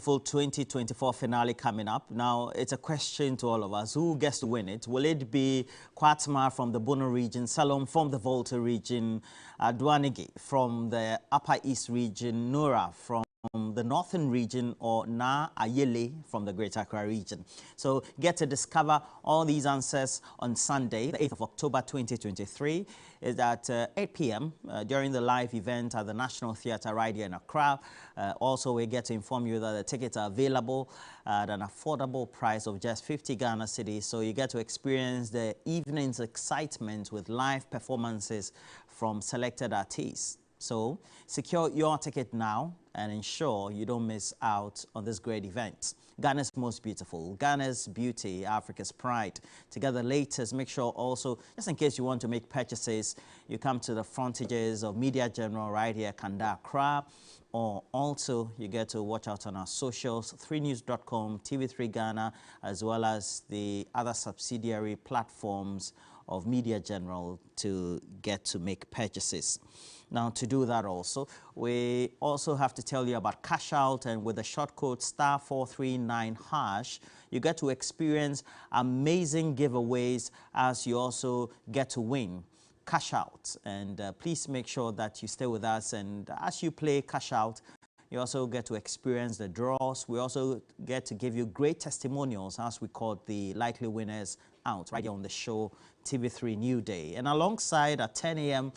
Full 2024 finale coming up. Now, it's a question to all of us. Who gets to win it? Will it be Kwatma from the Bono region, Salom from the Volta region, Dwanigi from the Upper East region, Nura from the Northern region, or Na Ayele from the Greater Accra region? So get to discover all these answers on Sunday, the 8th of October 2023. Is at 8 p.m. During the live event at the National Theatre right here in Accra. Also, we get to inform you that the tickets are available at an affordable price of just 50 Ghana cedis. So you get to experience the evening's excitement with live performances from selected artists. So secure your ticket now and ensure you don't miss out on this great event. Ghana's most beautiful, Ghana's beauty, Africa's pride. Together latest, make sure also, just in case you want to make purchases, you come to the frontages of Media General right here, Kanda, Accra, or also you get to watch out on our socials, 3news.com, TV3 Ghana, as well as the other subsidiary platforms of Media General to get to make purchases. Now, to do that also, we also have to tell you about Cash Out, and with the short code *439#, you get to experience amazing giveaways as you also get to win Cash Out. And please make sure that you stay with us, and as you play Cash Out, you also get to experience the draws. We also get to give you great testimonials as we call the likely winners out right here on the show, TV3 New Day. And alongside at 10 a.m.,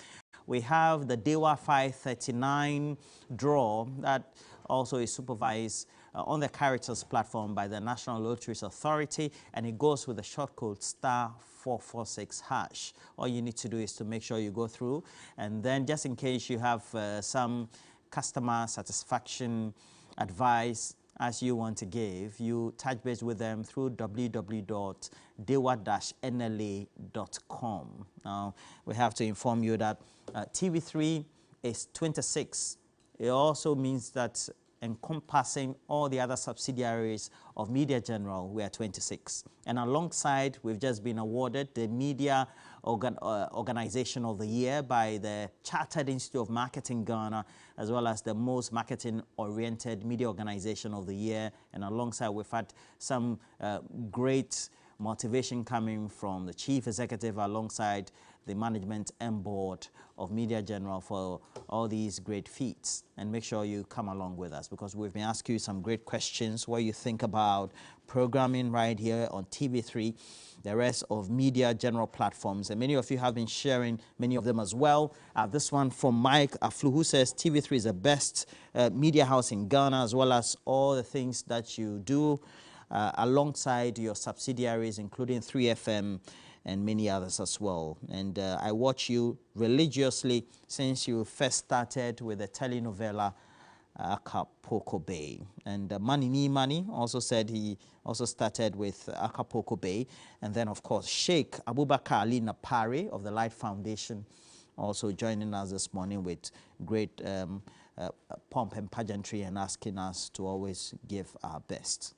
we have the Dewa 539 draw that also is supervised on the Caritas platform by the National Lotteries Authority, and it goes with the short code *446#. All you need to do is to make sure you go through, and then just in case you have some customer satisfaction advice as you want to give, you touch base with them through www.dewa-nla.com. Now, we have to inform you that TV3 is 26. It also means that encompassing all the other subsidiaries of Media General, we are 26. And alongside, we've just been awarded the Media Organization of the Year by the Chartered Institute of Marketing Ghana, as well as the most marketing-oriented media organization of the year. And alongside, we've had some great motivation coming from the chief executive alongside the management and board of Media General for all these great feats. And make sure you come along with us, because we've been asking you some great questions, what you think about programming right here on TV3, the rest of Media General platforms. And many of you have been sharing many of them as well. This one from Mike Aflu, who says TV3 is the best media house in Ghana, as well as all the things that you do alongside your subsidiaries, including 3FM and many others as well. And I watch you religiously since you first started with the telenovela Acapulco Bay. And Manini Mani also said he also started with Acapulco Bay. And then, of course, Sheikh Abubakar Ali Napari of the Light Foundation also joining us this morning with great pomp and pageantry and asking us to always give our best.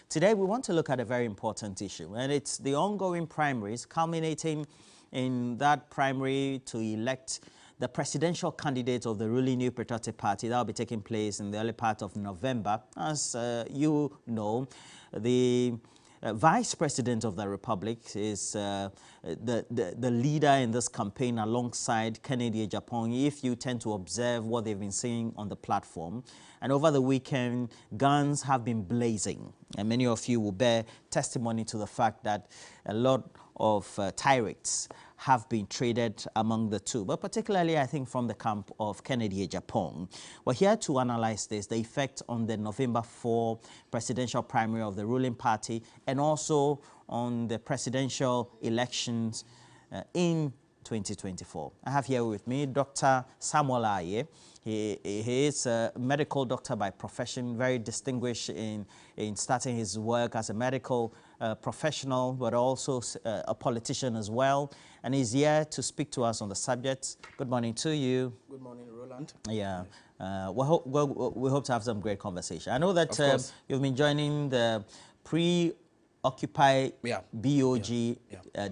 Today, we want to look at a very important issue, and it's the ongoing primaries, culminating in that primary to elect the presidential candidate of the ruling New Patriotic Party. That will be taking place in the early part of November. As you know, the Vice President of the Republic is the leader in this campaign alongside Kennedy Agyapong, if you tend to observe what they've been saying on the platform. And over the weekend, guns have been blazing. And many of you will bear testimony to the fact that a lot of tirades have been traded among the two, but particularly, I think, from the camp of Kennedy Agyapong. We're here to analyze this, the effect on the November 4 presidential primary of the ruling party, and also on the presidential elections in 2024. I have here with me Dr. Samuel Aye. He is a medical doctor by profession, very distinguished in starting his work as a medical professional, but also a politician as well. And he's here to speak to us on the subject. Good morning to you. Good morning, Roland. Yeah. We hope to have some great conversation. I know that you've been joining the Occupy BOG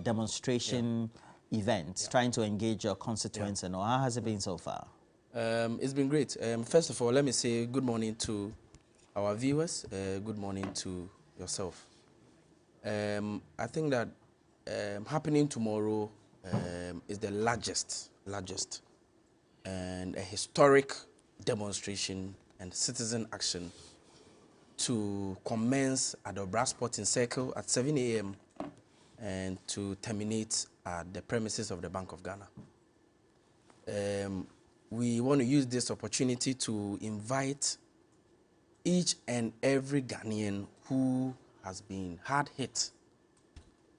demonstration events, trying to engage your constituents and all. How has it been so far? It's been great. First of all, let me say good morning to our viewers, good morning to yourself. I think that happening tomorrow is the largest and a historic demonstration and citizen action to commence at the Obra Sporting Circle at 7 a.m. and to terminate at the premises of the Bank of Ghana. We want to use this opportunity to invite each and every Ghanaian who has been hard hit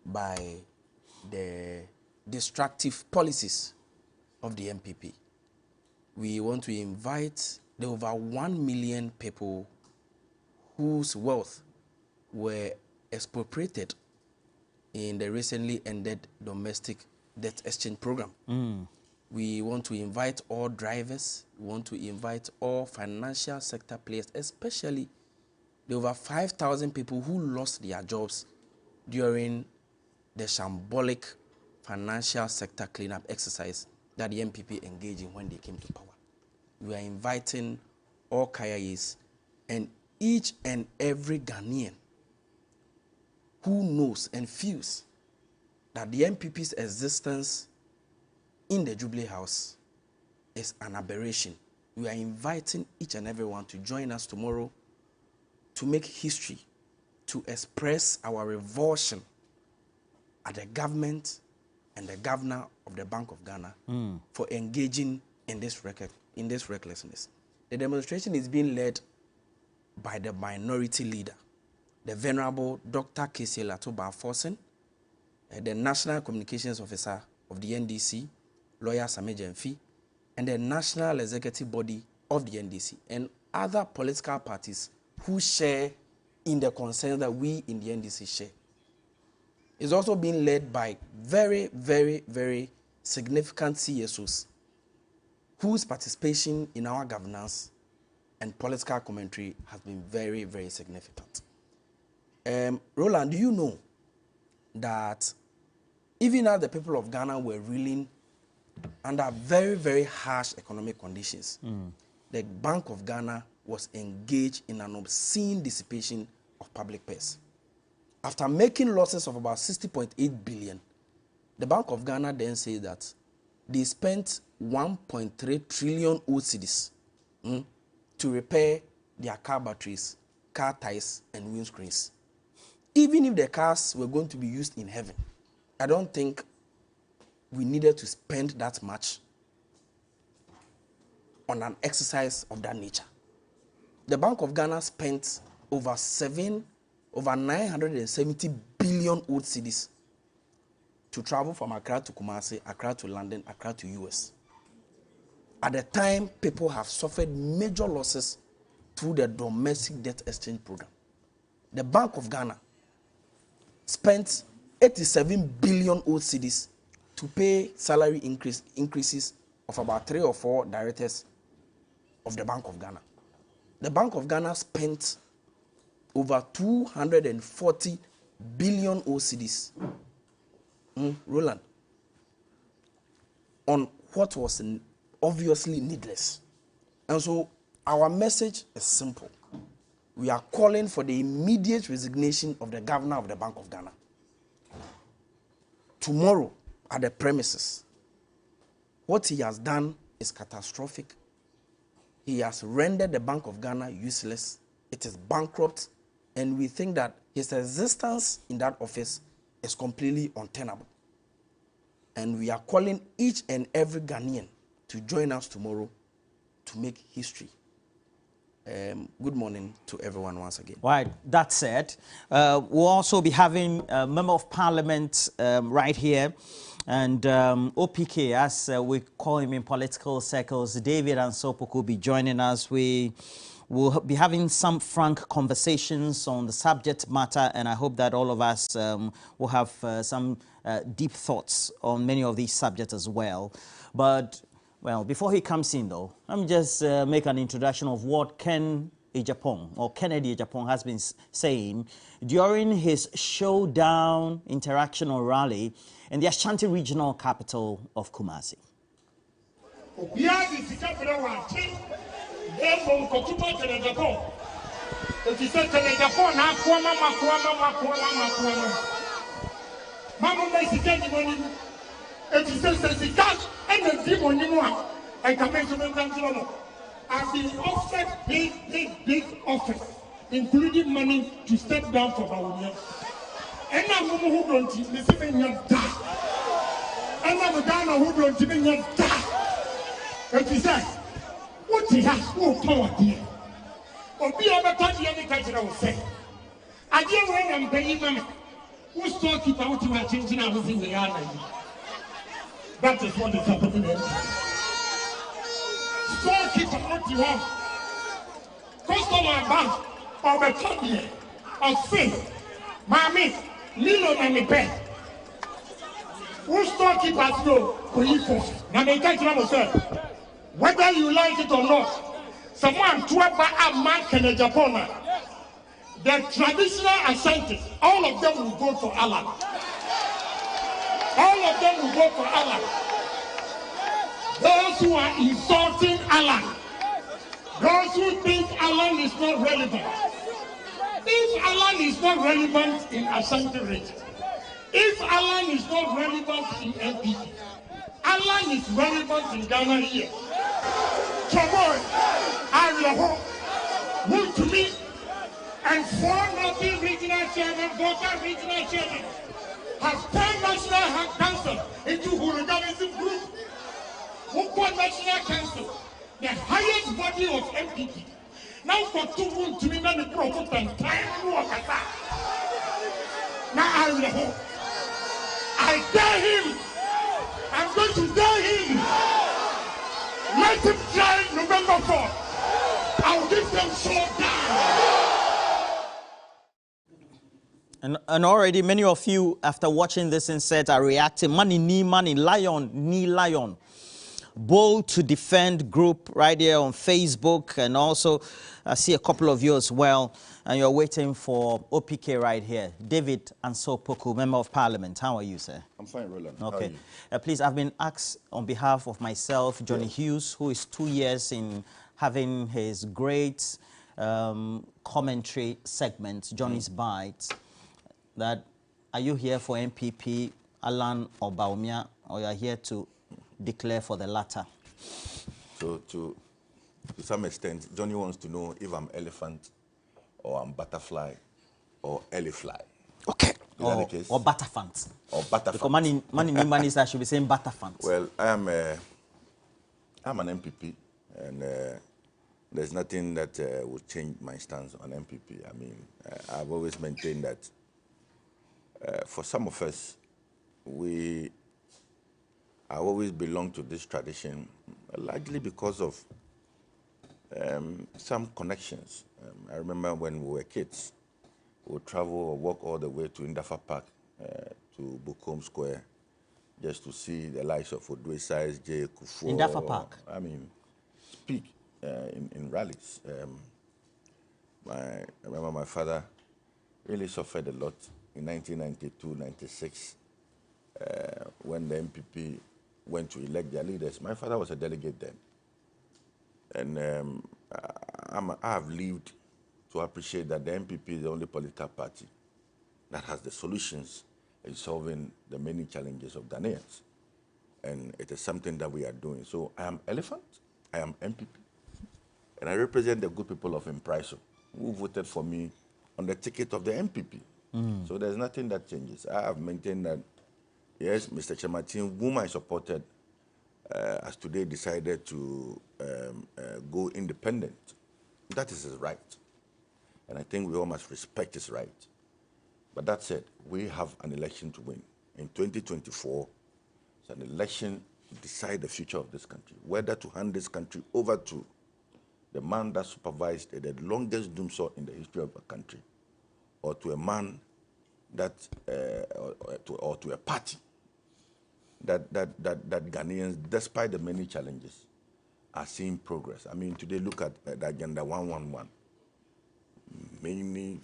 by the destructive policies of the MPP. We want to invite the over 1 million people whose wealth were expropriated in the recently ended domestic debt exchange program. We want to invite all drivers, we want to invite all financial sector players, especially the over 5,000 people who lost their jobs during the shambolic financial sector cleanup exercise that the MPP engaged in when they came to power. We are inviting all Kayayis and each and every Ghanaian who knows and feels that the MPP's existence in the Jubilee House is an aberration. We are inviting each and everyone to join us tomorrow to make history, to express our revulsion at the government and the governor of the Bank of Ghana for engaging in this recklessness. The demonstration is being led by the minority leader, the Venerable Dr. Kessie Latoba-Forsen, the National Communications Officer of the NDC, Lawyer Sammy Gyamfi, and the National Executive Body of the NDC, and other political parties who share in the concerns that we in the NDC share. It's also being led by very, very, very significant CSOs whose participation in our governance and political commentary has been very, very significant. Roland, do you know that even as the people of Ghana were reeling under very, very harsh economic conditions, the Bank of Ghana was engaged in an obscene dissipation of public purse. After making losses of about 60.8 billion, the Bank of Ghana then said that they spent 1.3 trillion old cedis to repair their car batteries, car tires, and windscreens. Even if the cars were going to be used in heaven, I don't think we needed to spend that much on an exercise of that nature. The Bank of Ghana spent over 970 billion old cedis to travel from Accra to Kumasi, Accra to London, Accra to US. At the time, people have suffered major losses through the domestic debt exchange program. The Bank of Ghana spent 87 billion old cedis to pay salary increases of about 3 or 4 directors of the Bank of Ghana. The Bank of Ghana spent over 240 billion old cedis, Roland, on what was obviously needless. And so our message is simple. We are calling for the immediate resignation of the governor of the Bank of Ghana. Tomorrow, at the premises, what he has done is catastrophic. He has rendered the Bank of Ghana useless. It is bankrupt, and we think that his existence in that office is completely untenable. And we are calling each and every Ghanaian to join us tomorrow to make history. Good morning to everyone once again. Right, that said, we'll also be having a Member of Parliament right here, and OPK, as we call him in political circles, David Ansopuk will be joining us. We will be having some frank conversations on the subject matter, and I hope that all of us will have some deep thoughts on many of these subjects as well. But well, before he comes in, though, let me just make an introduction of what Ken Agyapong, or Kennedy Agyapong, has been saying during his showdown interaction or rally in the Ashanti regional capital of Kumasi. If you say to the Japan, Mama, makes it money. If you say the cash and the demon, and come into the country, I've been offered big offers, including money to step down for Bawumia. And I'm who don't listen in your dad. And I'm a Ghana who don't even your dad. If you say, what he has no power here. Or be able to touch any country, I will say. I didn't when I'm paying money. Who's talking about you are changing our in the island? That is what is happening there. Storekeeper, what you want? Customer bank, or the company, or say, Mammy, Milo and me pay. Who storekeepers know for you first? Now they can't say, whether you like it or not, someone to a man can a Japan. The traditional Ashantis, all of them will go for Allah. All of them will go for Allah. Those who are insulting Allah, those who think Allah is not relevant. If Allah is not relevant in Ashanti region, if Allah is not relevant in NPP, Allah is relevant in Ghana here. Chaboy, I will hope, who to me, and 4 Northeast Regional Chairman, Volta Regional Chairman, has turned National Council into hooliganism group. Who called National Council, the highest body of MPP. Now for 2 months to be many prophet and time to walk at that. Now I will hope. I dare him. I'm going to dare him. Let him try November 4th. I'll give them showdown. And already many of you, after watching this inset, are reacting. Money, lion. Bold to Defend group right here on Facebook. And also, I see a couple of you as well. And you're waiting for OPK right here. David Ansopoku, Member of Parliament. How are you, sir? I'm fine, Roland. Okay. How are you? Please, I've been asked on behalf of myself, Johnny Hughes, who is 2 years in having his great commentary segment, Johnny's Bites, that are you here for MPP, Alan or Bawumia, or you are here to declare for the latter? So to some extent, Johnny wants to know if I'm elephant or I'm butterfly or elefly. Okay. Is that the case? Or butterfant. Or butterfant. Because money I should be saying butterfant. Well, I'm an MPP, and there's nothing that would change my stance on MPP. I mean, I've always maintained that for some of us, I always belong to this tradition, largely because of some connections. I remember when we were kids, we would travel or walk all the way to Indafa Park, to Bukom Square, just to see the likes of Odwe Size, J. Kufuor. Indafa Park? I mean, speak in rallies. I remember my father really suffered a lot in 1992-96 when the MPP went to elect their leaders. My father was a delegate then. And I have lived to appreciate that the MPP is the only political party that has the solutions in solving the many challenges of Ghanaians. And it is something that we are doing. So I am Elephant, I am MPP, and I represent the good people of Impriso who voted for me on the ticket of the MPP. So there's nothing that changes. I have maintained that, yes, Mr. Chematin, whom I supported, has today decided to go independent. That is his right. And I think we all must respect his right. But that said, we have an election to win. In 2024, it's an election to decide the future of this country, whether to hand this country over to the man that supervised the longest doom saw in the history of the country, or to a man that, or to a party that Ghanaians, despite the many challenges, are seeing progress. I mean, today look at the Agenda 111. Many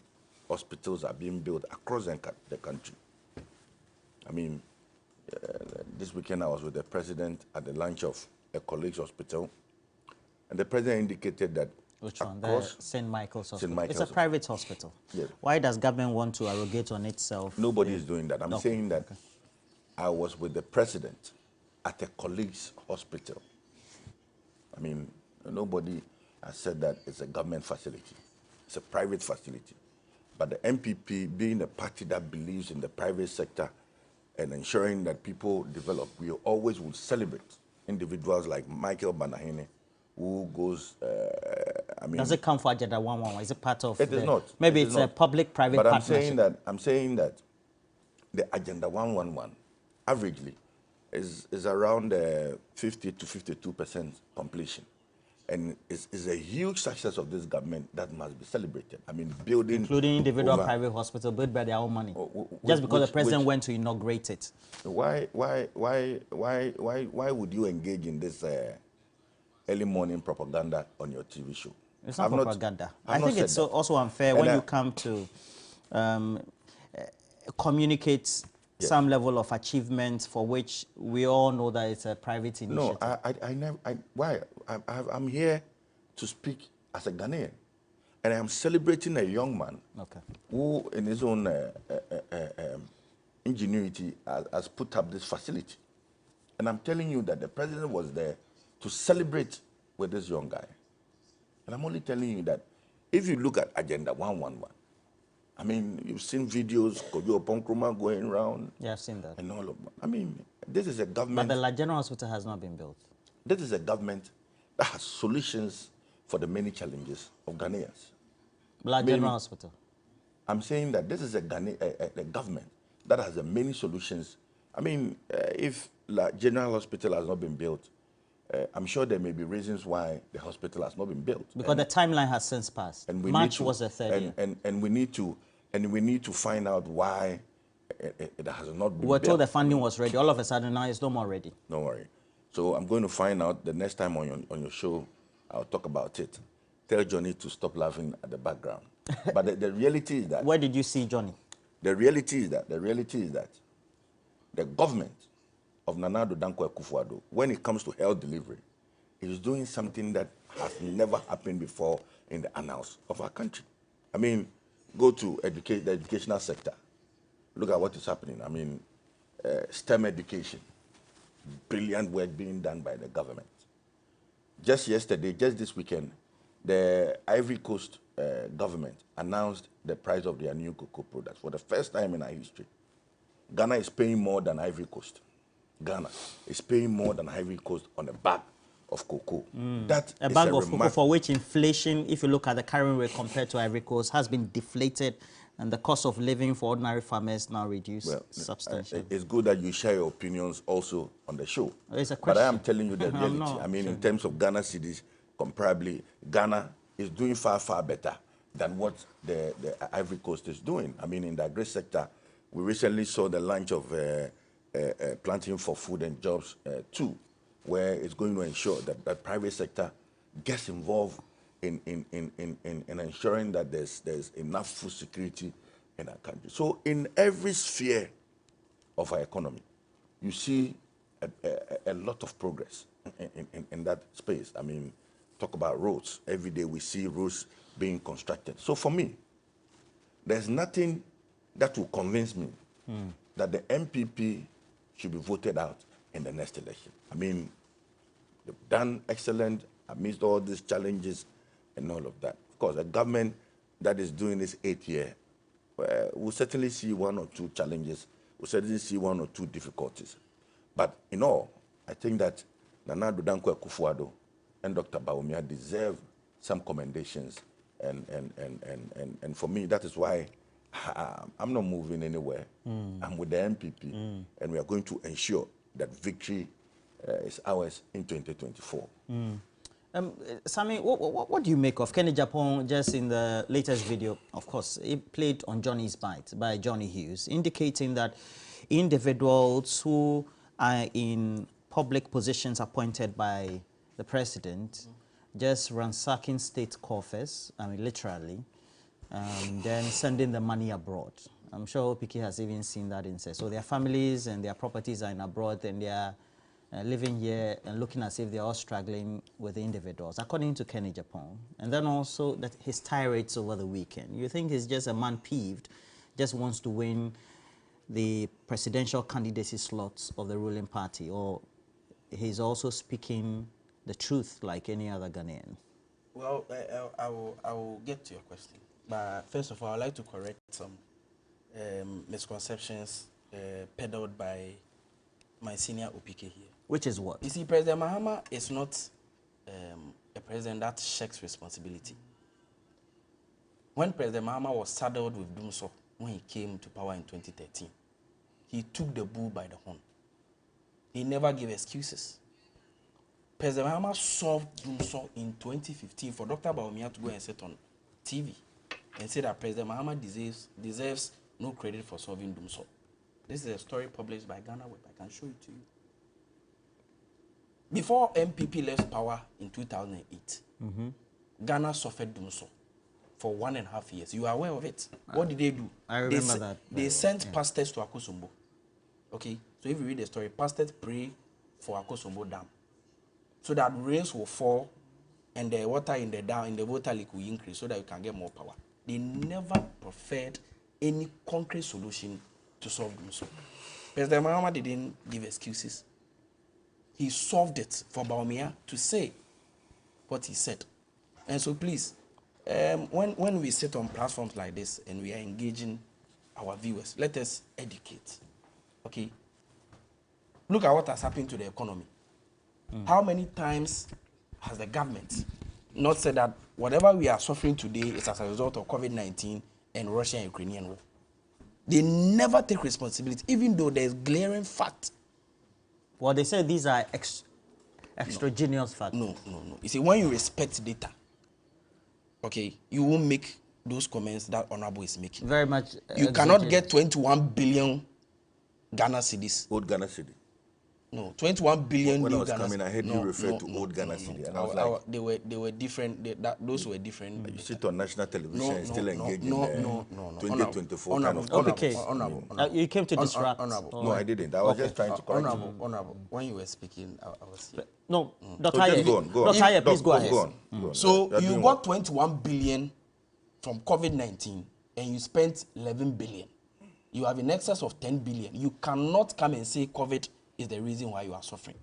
hospitals are being built across the country. I mean, this weekend I was with the president at the launch of a colleague's hospital, and the president indicated that Which one? The across St. Michael's Hospital. Michael's It's a private hospital. Yes. Why does government want to arrogate on itself? Nobody is doing that. I'm Okay, saying that I was with the president at a colleague's hospital. I mean, nobody has said that it's a government facility. It's a private facility. But the MPP, being a party that believes in the private sector and ensuring that people develop, we always will celebrate individuals like Michael Banahene, who goes, Does it come for Agenda 111? Is it part of it is not. Maybe It is it's a not. public-private But partnership. I'm saying that the Agenda 111, averagely, is around 50 to 52% completion. And is a huge success of this government that must be celebrated. I mean, building... Including individual over- private hospital built by their own money. which- Just because the president which- went to inaugurate it. Why would you engage in this early morning propaganda on your TV show? It's not I've propaganda. I've I not think said it's that. also unfair And when I- you come to communicate some level of achievement for which we all know that it's a private initiative. No, I never. Why? I'm here to speak as a Ghanaian, and I am celebrating a young man Okay. who, in his own ingenuity, has put up this facility. And I'm telling you that the president was there to celebrate with this young guy. And I'm only telling you that if you look at Agenda 111, I mean, you've seen videos, Kojo Ponkruma going around Yeah, I've seen that. and all of that. I mean, this is a But government. the La General Hospital has not been built. This is a government that has solutions for the many challenges of Ghanaians. La General Hospital. I'm saying that this is a government that has many solutions. I mean, if La General Hospital has not been built, I'm sure there may be reasons why the hospital has not been built. Because the timeline has since passed. And we March need to, was the third year. and we need to find out why it has not been We were built. told the funding was ready. All of a sudden, now it's no more ready. Don't worry. So I'm going to find out the next time on your show. I'll talk about it. Tell Johnny to stop laughing at the background. But the reality is that Where did you see Johnny? the reality is that the government of Nana Addo Dankwa Akufo-Addo, when it comes to health delivery, is doing something that has never happened before in the annals of our country. I mean, go to the educational sector. Look at what is happening. I mean, STEM education, brilliant work being done by the government. Just yesterday, just this weekend, the Ivory Coast government announced the price of their new cocoa products for the first time in our history. Ghana is paying more than Ivory Coast. Ghana is paying more than Ivory Coast on a bag of cocoa. That A is bag of cocoa remark- for which inflation, if you look at the current rate compared to Ivory Coast, has been deflated, and the cost of living for ordinary farmers now reduced substantially. It's good that you share your opinions also on the show. It's a But I am question. telling you the I'm reality. not I mean, sure. in terms of Ghana cities, comparably, Ghana is doing far, far better than what the Ivory Coast is doing. I mean, in the agri sector, we recently saw the launch of Planting for Food and Jobs 2, where it's going to ensure that the private sector gets involved in ensuring that there's enough food security in our country. So in every sphere of our economy, you see a lot of progress in that space. I mean, talk about roads. Every day we see roads being constructed. So for me, there's nothing that will convince me that the MPP should be voted out in the next election. I mean, they've done excellent amidst all these challenges and all of that. Of course, a government that is doing this 8th year will certainly see one or two challenges, will certainly see one or two difficulties. But in all, I think that Nana Addo Dankwa Akufo-Addo and Dr. Bawumia deserve some commendations. And for me, that is why I'm not moving anywhere. I'm with the MPP, and we are going to ensure that victory is ours in 2024. Sammy, what do you make of Kenny Japan? Just in the latest video, of course, it played on Johnny's Bite by Johnny Hughes, indicating that individuals who are in public positions appointed by the president just ransacking state coffers, I mean, literally, then sending the money abroad. I'm sure OPK has even seen that instead. So their families and their properties are in abroad, and they are living here and looking as if they're all struggling with the individuals, according to Kenny Japan. And then also that his tirades over the weekend. You think he's just a man peeved, just wants to win the presidential candidacy slots of the ruling party, or he's also speaking the truth like any other Ghanaian? Well, I will get to your question. But first of all, I'd like to correct some misconceptions peddled by my senior OPK here. Which is what? You see, President Mahama is not a president that shirks responsibility. When President Mahama was saddled with Dumso, when he came to power in 2013, he took the bull by the horn. He never gave excuses. President Mahama solved Dumso in 2015 for Dr. Bawumia to go and sit on TV and say that President Mahama deserves no credit for solving Dumso. This is a story published by Ghana Web. I can show it to you. Before MPP left power in 2008, Ghana suffered Dumso for 1.5 years. You are aware of it. What did they do? I remember that. They sent pastors to Akosombo. Okay? So if you read the story, pastors pray for Akosombo Dam so that rains will fall and the water in the dam, in the water leak will increase so that you can get more power. They never preferred any concrete solution to solve Dumso. President Mahama didn't give excuses. He solved it for Bawumia to say what he said. And so please, when we sit on platforms like this and we are engaging our viewers, let us educate. Okay? Look at what has happened to the economy. How many times has the government not said that whatever we are suffering today is as a result of COVID-19 and Russia and Ukrainian war? They never take responsibility, even though there's glaring fact. Well, they say these are extraneous facts. No. You see, when you respect data, okay, you won't make those comments that Honorable is making. Very much. You cannot get 21 billion Ghana cedis. Old Ghana cedi. No, 21 billion. When I new was Ghana coming, I heard you refer to old Ghana cedi. And I was like, they were different. Those were different. you sit on national television and still engage in 2024 Honorable, kind of Okay. Honorable. You came to disrupt. Honorable. No, I didn't. I was just trying to correct you. Honorable. When you were speaking, I was here. No, Dr. So just Aye, go on. Dr. Aye, please go ahead. Go on. So You're you doing got 21 billion from COVID-19 and you spent 11 billion. You have in excess of 10 billion. You cannot come and say COVID is the reason why you are suffering.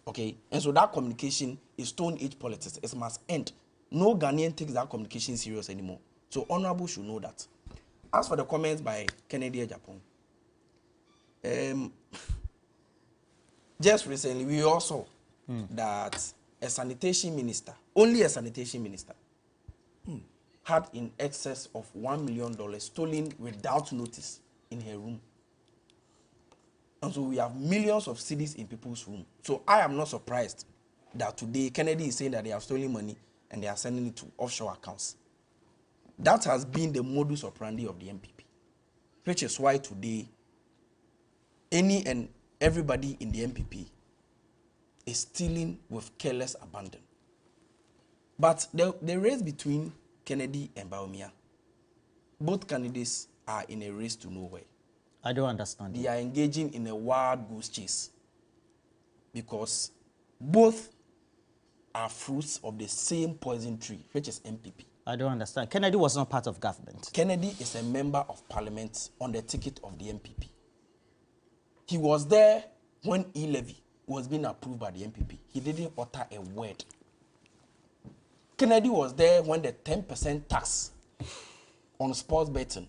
Okay? And so that communication is Stone Age politics. It must end. No Ghanaian takes that communication serious anymore. So Honorable should know that. As for the comments by Kennedy Japan, just recently we also that a sanitation minister, only a sanitation minister, had in excess of $1 million stolen without notice in her room. And so we have millions of cedis in people's room. So I am not surprised that today Kennedy is saying that they have stolen money and they are sending it to offshore accounts. That has been the modus operandi of the MPP, which is why today any and everybody in the MPP is stealing with careless abandon. But the race between Kennedy and Bawumia, both candidates are in a race to nowhere. I don't understand. They are engaging in a wild goose chase because both are fruits of the same poison tree, which is MPP. I don't understand. Kennedy was not part of government. Kennedy is a member of parliament on the ticket of the MPP. He was there when E-Levy was being approved by the MPP. He didn't utter a word. Kennedy was there when the 10% tax on sports betting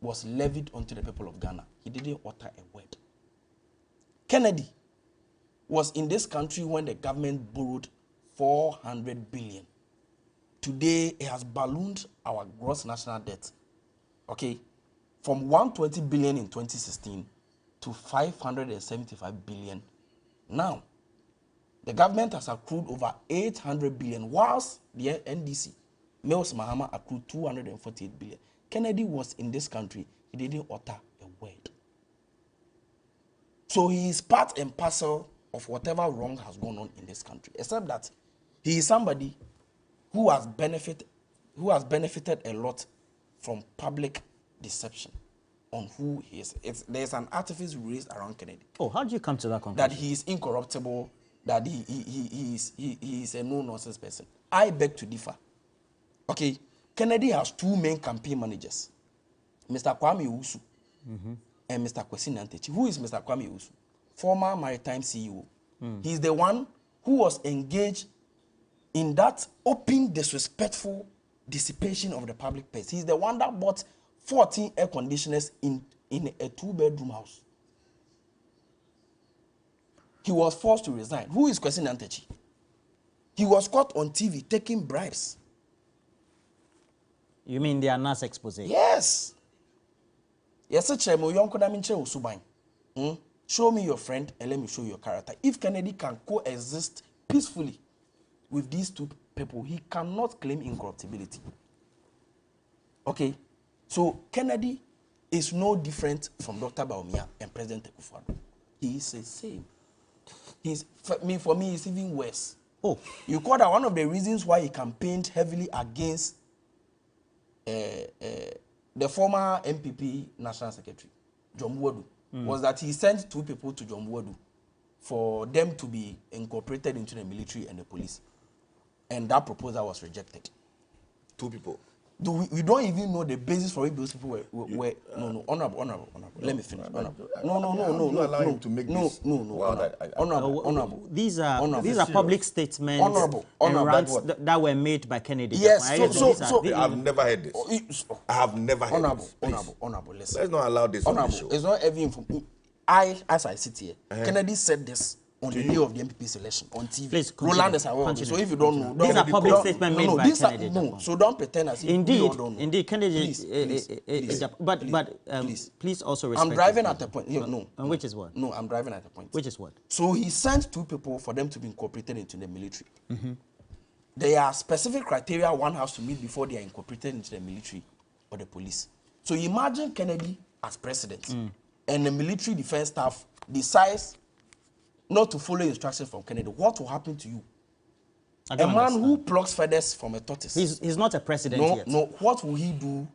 was levied onto the people of Ghana. He didn't utter a word. Kennedy was in this country when the government borrowed 400 billion. Today, it has ballooned our gross national debt, okay, from 120 billion in 2016 to 575 billion now. The government has accrued over 800 billion, whilst the NDC, Mills Mahama, accrued 248 billion. Kennedy was in this country. He didn't utter a word. So he is part and parcel of whatever wrong has gone on in this country, except that he is somebody who has benefited a lot from public deception. on who he is. There's an artifice raised around Kennedy. Oh, how do you come to that conclusion? That he is incorruptible, that he is a no-nonsense person. I beg to differ. Okay, Kennedy has two main campaign managers, Mr. Kwame Owusu and Mr. Kwesi Nyantakyi. Who is Mr. Kwame Owusu? Former maritime CEO. He's the one who was engaged in that open, disrespectful dissipation of the public purse. He's the one that bought 14 air conditioners in a 2-bedroom house. He was forced to resign. Who is Kwesi Nyantakyi? He was caught on TV taking bribes. You mean the Anas expose? Yes. Yes, show me your friend and let me show you your character. If Kennedy can coexist peacefully with these two people, he cannot claim incorruptibility. Okay? So Kennedy is no different from Dr. Bawumia and President Akufo-Addo. He is the same. For me, it's even worse. Oh. You call that one of the reasons why he campaigned heavily against the former MPP National Secretary, John Wadu, was that he sent 2 people to John Wadu for them to be incorporated into the military and the police. And that proposal was rejected. 2 people. We don't even know the basis for it. Those people were honorable. Let me finish. Honorable. Honorable. These are public statements honorable and rants that were made by Kennedy. Yes. I've never heard this. I have never heard this. Honorable. Listen. Let's not allow this on the show. It's not every information. As I sit here, Kennedy said this on the day of the MPP election on TV. Please Roland is aware. So if you don't know, these are public statements made by Kennedy. So don't pretend as if you don't know. Indeed, Kennedy. Please also respect. I'm driving at the point. No. And which is what? No, I'm driving at the point. Which is what? So he sent 2 people for them to be incorporated into the military. There are specific criteria one has to meet before they are incorporated into the military or the police. So imagine Kennedy as president and the military defense staff decides not to follow instructions from Kennedy. What will happen to you? A man who plucks feathers from a tortoise. He's not a president yet. No. What will he do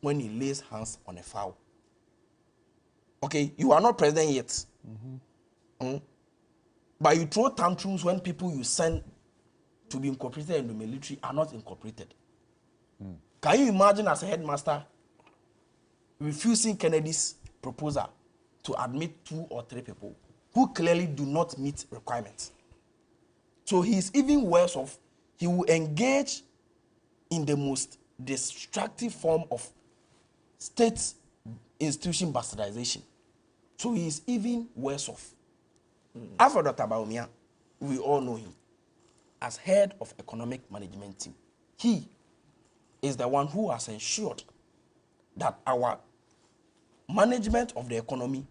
when he lays hands on a fowl? Okay, you are not president yet. But you throw tantrums when people you send to be incorporated in the military are not incorporated. Can you imagine as a headmaster refusing Kennedy's proposal to admit 2 or 3 people who clearly do not meet requirements? So he's even worse off. He will engage in the most destructive form of state institution bastardization. So he's even worse off. As for Dr. Bawumia, we all know him as head of economic management team. He is the one who has ensured that our management of the economy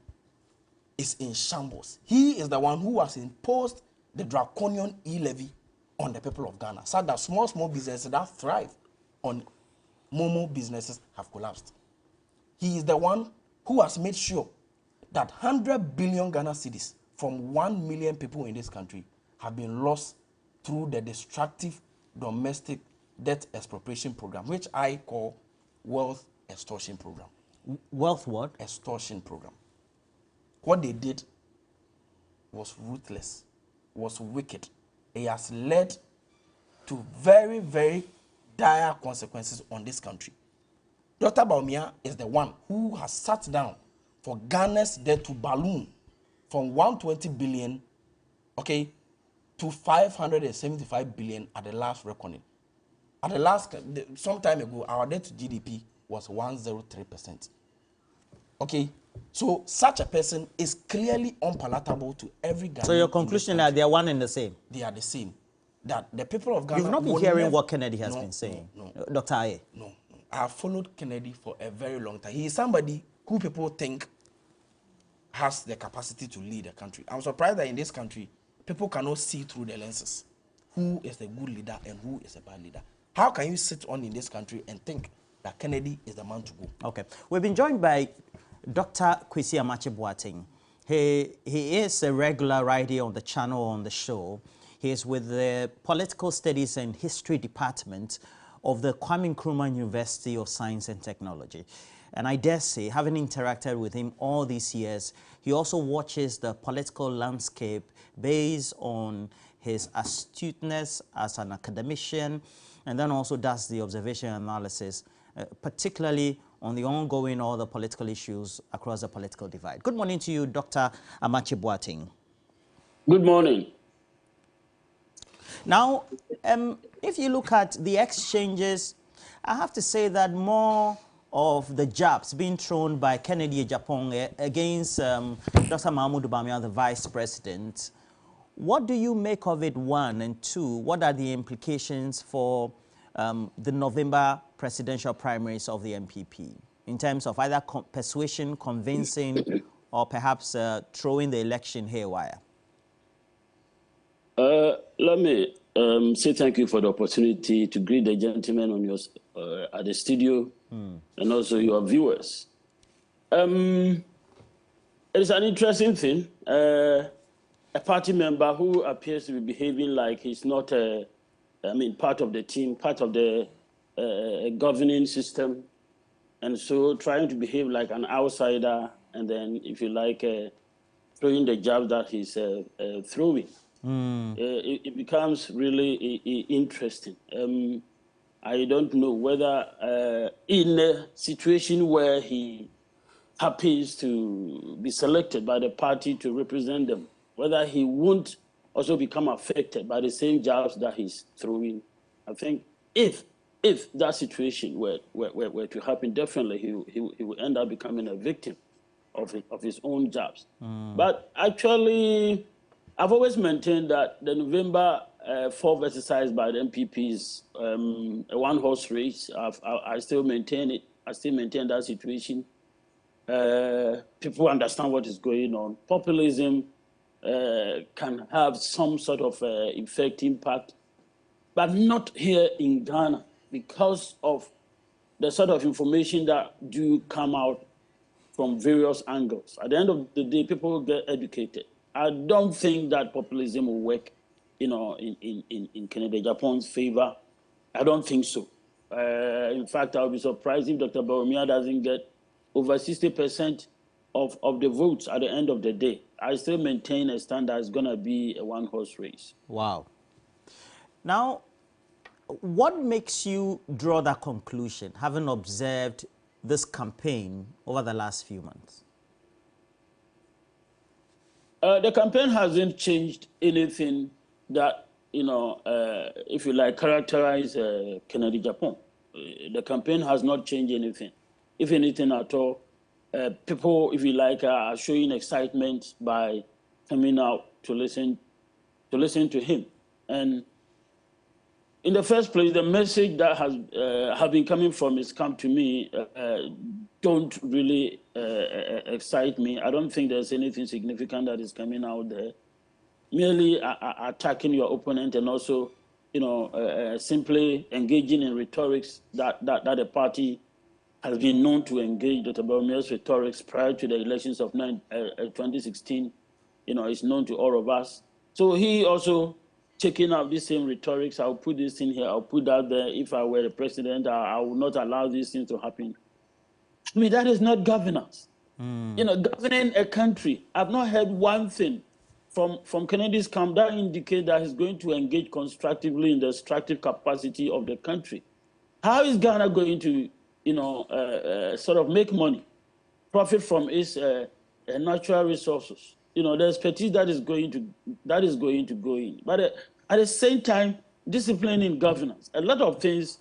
is in shambles. He is the one who has imposed the draconian e-levy on the people of Ghana, so that small businesses that thrive on Momo businesses have collapsed. He is the one who has made sure that 100 billion Ghana cedis from 1 million people in this country have been lost through the destructive domestic debt expropriation program, which I call wealth extortion program. Wealth what? Extortion program. What they did was ruthless, was wicked. It has led to very, very dire consequences on this country. Dr. Bawumia is the one who has sat down for Ghana's debt to balloon from 120 billion, okay, to 575 billion at the last reckoning. At the last, some time ago, our debt to GDP was 103%. Okay, so such a person is clearly unpalatable to every Ghanaian. So your conclusion that they are one and the same? They are the same. That the people of Ghana... You've not been hearing what Kennedy has been saying, Dr. Aye? No. I have followed Kennedy for a very long time. He is somebody who people think has the capacity to lead a country. I'm surprised that in this country, people cannot see through the lenses who is a good leader and who is a bad leader. How can you sit on in this country and think that Kennedy is the man to go? Okay. We've been joined by Dr. Kwesi Amakye-Boateng. He is a regular right here on the channel, on the show. He is with the Political Studies and History Department of the Kwame Nkrumah University of Science and Technology. And I dare say, having interacted with him all these years, he also watches the political landscape based on his astuteness as an academician, and then also does the observation analysis, particularly on the ongoing all the political issues across the political divide. Good morning to you, Dr. Amakye Boateng. Good morning. Now, if you look at the exchanges, I have to say that more of the jabs being thrown by Kennedy Agyapong against Dr. Mahmoud Bawumia, the Vice President, what do you make of it, one? And two, what are the implications for the November presidential primaries of the NPP in terms of either persuasion, convincing, or perhaps throwing the election haywire? Let me say thank you for the opportunity to greet the gentlemen on your at the studio and also your viewers. It's an interesting thing. A party member who appears to be behaving like he's not, part of the team, part of the governing system, and so trying to behave like an outsider, and then, if you like, throwing the jab that he's throwing. It becomes really interesting. I don't know whether in a situation where he happens to be selected by the party to represent them, whether he won't also become affected by the same jabs that he's throwing. I think if that situation were to happen, definitely he will end up becoming a victim of his own jabs. But actually, I've always maintained that the November 4th exercise by the NPP is a one-horse race. I still maintain it. I still maintain that situation. People understand what is going on. Populism can have some sort of effect, impact, but not here in Ghana because of the sort of information that do come out from various angles. At the end of the day, people get educated. I don't think that populism will work, in Kennedy Agyapong's favor. I don't think so. In fact, I'll be surprised if Dr. Bawumia doesn't get over 60% of the votes at the end of the day. I still maintain a stand that it's going to be a one-horse race. Wow. Now, what makes you draw that conclusion, having observed this campaign over the last few months? The campaign hasn't changed anything that, if you like, characterize Kennedy Agyapong. The campaign has not changed anything. If anything at all, people, if you like, are showing excitement by coming out to listen to him. And in the first place, the message that has been coming from his camp to me don't really excite me. I don't think there's anything significant that is coming out there. Merely attacking your opponent and also, simply engaging in rhetorics that the party has been known to engage. Dr. Bawumia's rhetorics prior to the elections of 2016, is known to all of us. So he also taking up the same rhetorics. I'll put this in here, I'll put that there. If I were the president, I would not allow these things to happen. I mean, that is not governance. Governing a country, I've not heard one thing from Kennedy's camp that indicates that he's going to engage constructively in the extractive capacity of the country. How is Ghana going to, sort of make money, profit from its natural resources? The expertise that is going to go in. But at the same time, discipline in governance. A lot of things,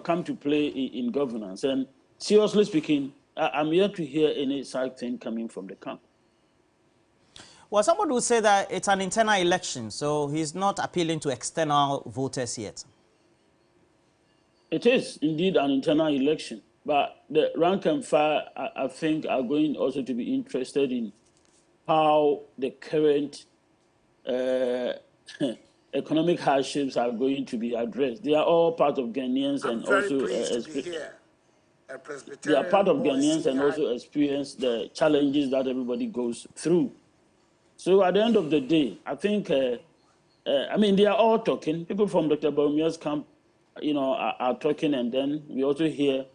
come to play in governance. And seriously speaking, I'm yet to hear any such thing coming from the camp. Well, somebody would say that it's an internal election, so he's not appealing to external voters yet. It is indeed an internal election, but the rank and file, I think, are going also to be interested in how the current economic hardships are going to be addressed. They are all part of Ghanaians and also they are part of Ghanaians and also experience the challenges that everybody goes through. So at the end of the day, I think, they are all talking. People from Dr. Bawumia's camp are talking, and then we also hear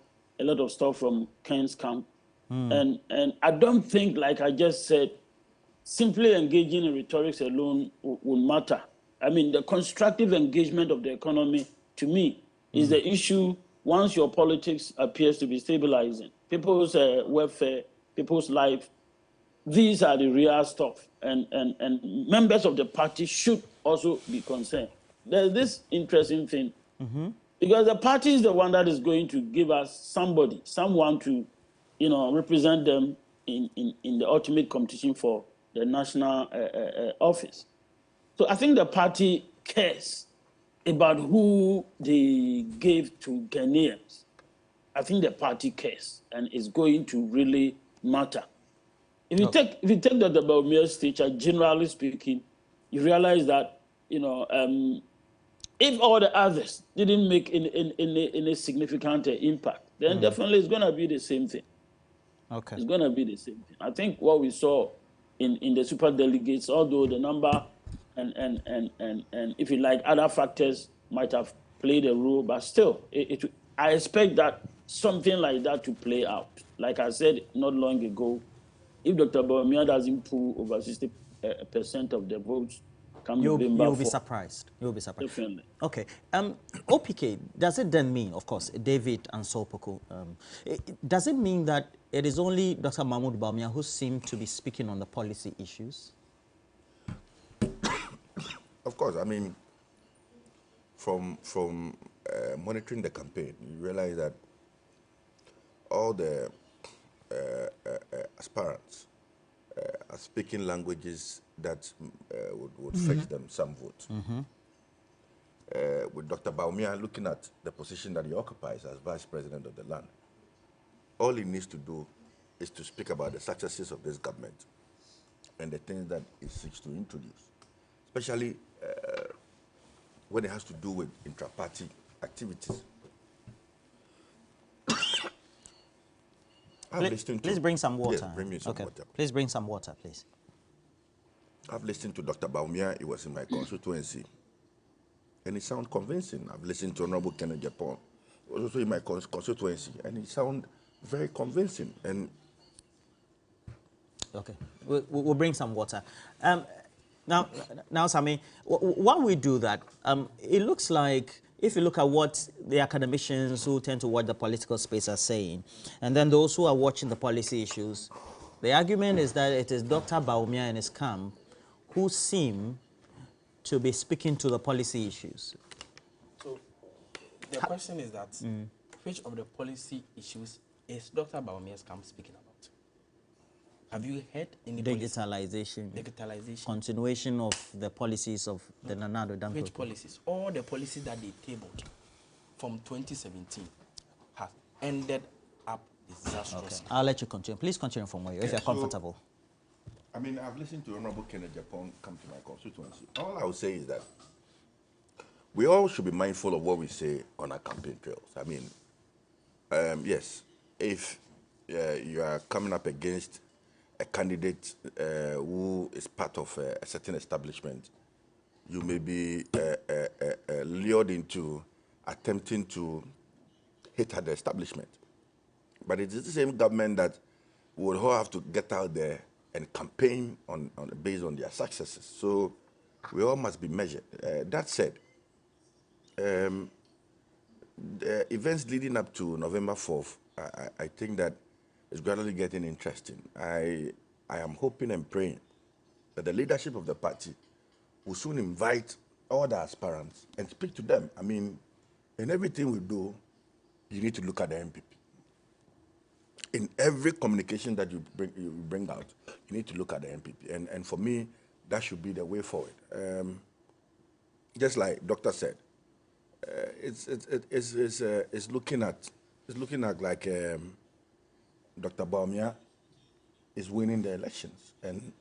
a lot of stuff from Ken's camp. And I don't think, like I just said, simply engaging in rhetorics alone will matter. I mean, the constructive engagement of the economy, to me, is the issue once your politics appears to be stabilizing. People's welfare, people's life, these are the real stuff. And members of the party should also be concerned. There's this interesting thing, because the party is the one that is going to give us someone to, represent them in the ultimate competition for the national office. So I think the party cares about who they gave to Ghanaians. I think the party cares, and it's going to really matter. If you take Dr. Bawumia's speech, generally speaking, you realize that if all the others didn't make any significant impact, then definitely it's going to be the same thing. Okay. It's going to be the same thing. I think what we saw in the super delegates, although the number and if you like, other factors might have played a role, but still, I expect that something like that to play out. Like I said not long ago, if Dr. Bawumia doesn't pull over 60% of the votes, you'll be surprised. You'll be surprised. Definitely. Okay. OPK, does it then mean, of course, David and Sopoko, does it mean that it is only Dr. Mahmoud Bawumia who seemed to be speaking on the policy issues? Of course. I mean, from monitoring the campaign, you realize that all the aspirants are speaking languages that would fetch them some votes. With Dr. Bawumia looking at the position that he occupies as vice president of the land, all he needs to do is to speak about the successes of this government and the things that he seeks to introduce, especially when it has to do with intra-party activities. Please bring some water. Yes, bring me some water. Please bring some water, please. I've listened to Dr. Bawumia. He was in my constituency, and he sounds convincing. I've listened to Honorable Kenneth Japon, also in my constituency, and he sounds very convincing. And okay, we'll bring some water. Now, Sammy, while we do that, it looks like, if you look at what the academicians who tend to watch the political space are saying, and then those who are watching the policy issues, the argument is that it is Dr. Bawumia and his camp who seem to be speaking to the policy issues. So the question is that which of the policy issues is Dr. Bawumia's camp speaking about? Have you heard any digitalization, continuation of the policies of the Nana Addo Dankwa? Which policies? All the policies that they tabled from 2017 have ended up disastrously. Okay. I'll let you continue. Please continue from where if you're comfortable. I mean, I've listened to Honorable Kenneth Japon come to my constituency. All I would say is that we all should be mindful of what we say on our campaign trails. I mean, yes, if you are coming up against a candidate who is part of a certain establishment, you may be lured into attempting to hit at the establishment. But it is the same government that would all have to get out there and campaign based on their successes. So we all must be measured. That said, the events leading up to November 4th, I think that it's gradually getting interesting. I am hoping and praying that the leadership of the party will soon invite all the aspirants and speak to them. I mean, in everything we do, you need to look at the MPP. In every communication that you bring out, you need to look at the MPP. And for me, that should be the way forward. Just like Doctor said, it's looking at like Dr. Bawumia is winning the elections, and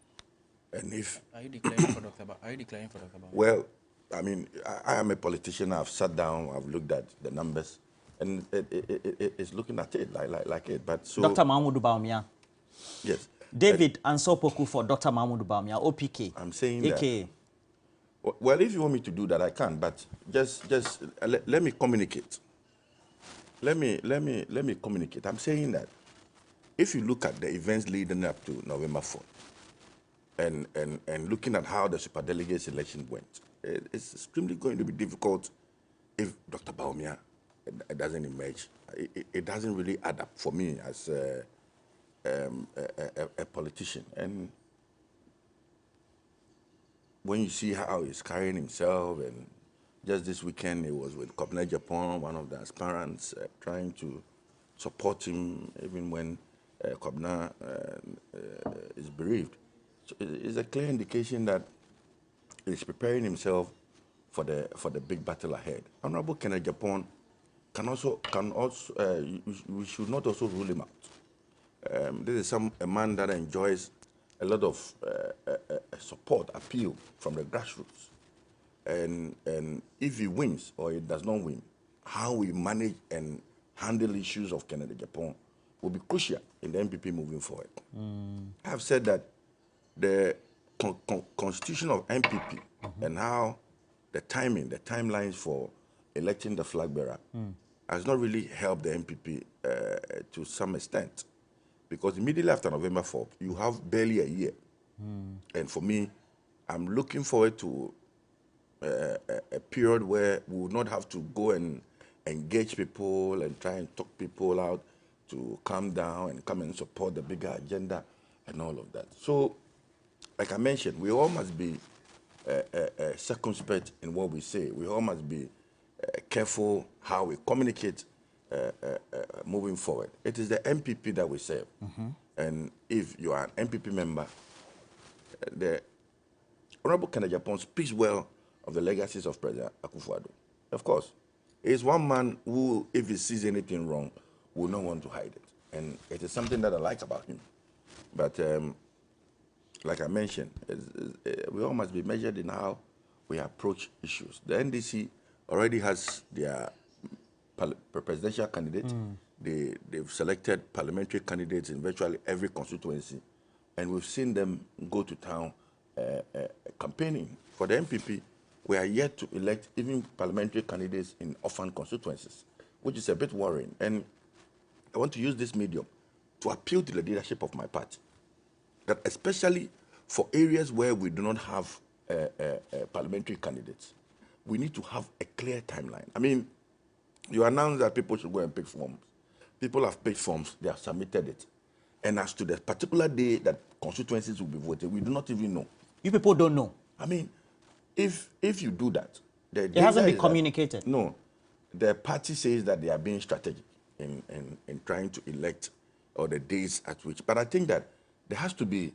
if are you declaring for Dr. Bawumia? Well, I mean, I am a politician. I've sat down, I've looked at the numbers, and it's looking at it like it. But so Dr. Mahmoud Bawumia. Yes. David and Sopoku for Dr. Mahmoud Bawumia, OPK. I'm saying AKA. that Well, if you want me to do that, I can. But just let me communicate. Let me communicate. I'm saying that if you look at the events leading up to November 4th, and looking at how the superdelegates election went, it's extremely going to be difficult if Dr. Bawumia doesn't emerge. It doesn't really add up for me as a politician. And when you see how he's carrying himself, and just this weekend he was with Kobna Japan, one of the aspirants, trying to support him even when Kobna is bereaved. So it's a clear indication that he's preparing himself for the big battle ahead. Honorable Kenneth Japan we should not also rule him out. This is a man that enjoys a lot of support, appeal from the grassroots. And if he wins or he does not win, how we manage and handle issues of Kennedy Japan will be crucial in the MPP moving forward. I have said that the constitution of MPP and how the timelines for electing the flag bearer has not really helped the MPP to some extent. Because immediately after November 4th, you have barely a year. And for me, I'm looking forward to a period where we will not have to go and engage people and try and talk people out to calm down and come and support the bigger agenda and all of that. So, like I mentioned, we all must be circumspect in what we say. We all must be careful how we communicate moving forward. It is the MPP that we serve. And if you are an MPP member, the Honorable Kennedy Japan speaks well of the legacies of President Akufo-Addo. Of course, he is one man who, if he sees anything wrong, will not want to hide it. And it is something that I like about him. But like I mentioned, we all must be measured in how we approach issues. The NDC already has their presidential candidate. They've selected parliamentary candidates in virtually every constituency. And we've seen them go to town campaigning. For the MPP, we are yet to elect even parliamentary candidates in orphan constituencies, which is a bit worrying. And I want to use this medium to appeal to the leadership of my party, that especially for areas where we do not have parliamentary candidates, we need to have a clear timeline. I mean, you announced that people should go and pick forms. People have picked forms, they have submitted it. And as to the particular day that constituencies will be voted, we do not even know. You people don't know? I mean, if you do that, it hasn't been communicated. No, the party says that they are being strategic in trying to elect, or the days at which. But I think that there has to be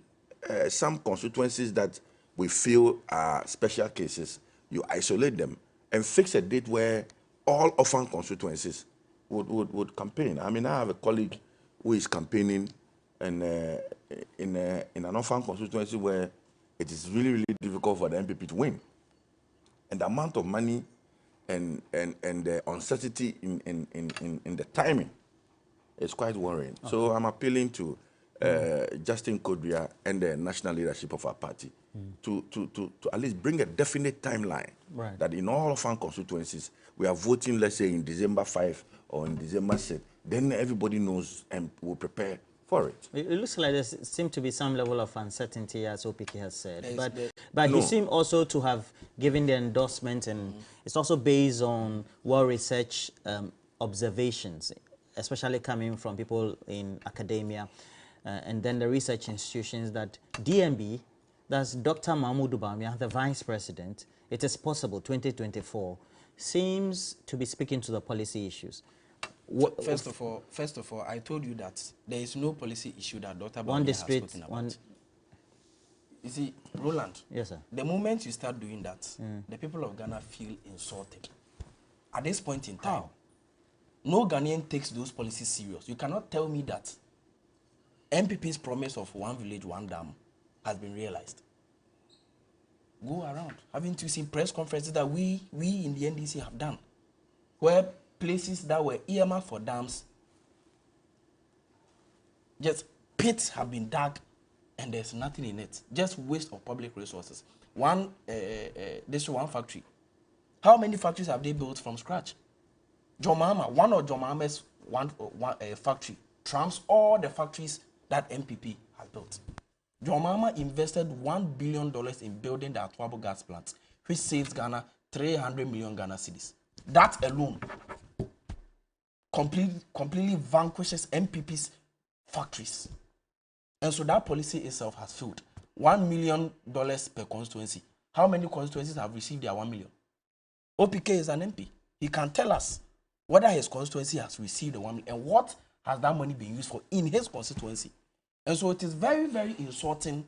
some constituencies that we feel are special cases. You isolate them and fix a date where all orphan constituencies would campaign. I mean, I have a colleague who is campaigning in an orphan constituency where it is really, really difficult for the MPP to win. And the amount of money and the uncertainty in the timing is quite worrying. Okay. So I'm appealing to Justin Kodria and the national leadership of our party to at least bring a definite timeline, right, that in all of our constituencies, we are voting, let's say, in December 5 or in December 6. Then everybody knows and will prepare for it. It looks like there seems to be some level of uncertainty, as OPK has said. But no, you seem also to have given the endorsement, and it's also based on well research observations, especially coming from people in academia, and then the research institutions, that DMB, that's Dr. Mahmoud Bawumia, the vice president, it is possible 2024, seems to be speaking to the policy issues. First of all, I told you that there is no policy issue that Dr. Bawumia has spoken about. You see, Roland, yes, sir, the moment you start doing that, the people of Ghana feel insulted. At this point in time, no Ghanaian takes those policies serious. You cannot tell me that MPP's promise of one village, one dam has been realized. Go around. Haven't you seen press conferences that we in the NDC have done, where places that were earmarked for dams, just pits have been dug and there's nothing in it, just waste of public resources. this one factory. How many factories have they built from scratch? John Mahama, one of John Mahama's factory trumps all the factories that MPP has built. John Mahama invested $1 billion in building the Atuabo gas plant, which saves Ghana 300 million Ghana cedis. That alone completely vanquishes MPP's factories. And so that policy itself has failed. $1 million per constituency. How many constituencies have received their 1 million? OPK is an MP. He can tell us whether his constituency has received the 1 million and what has that money been used for in his constituency. And so it is very, very insulting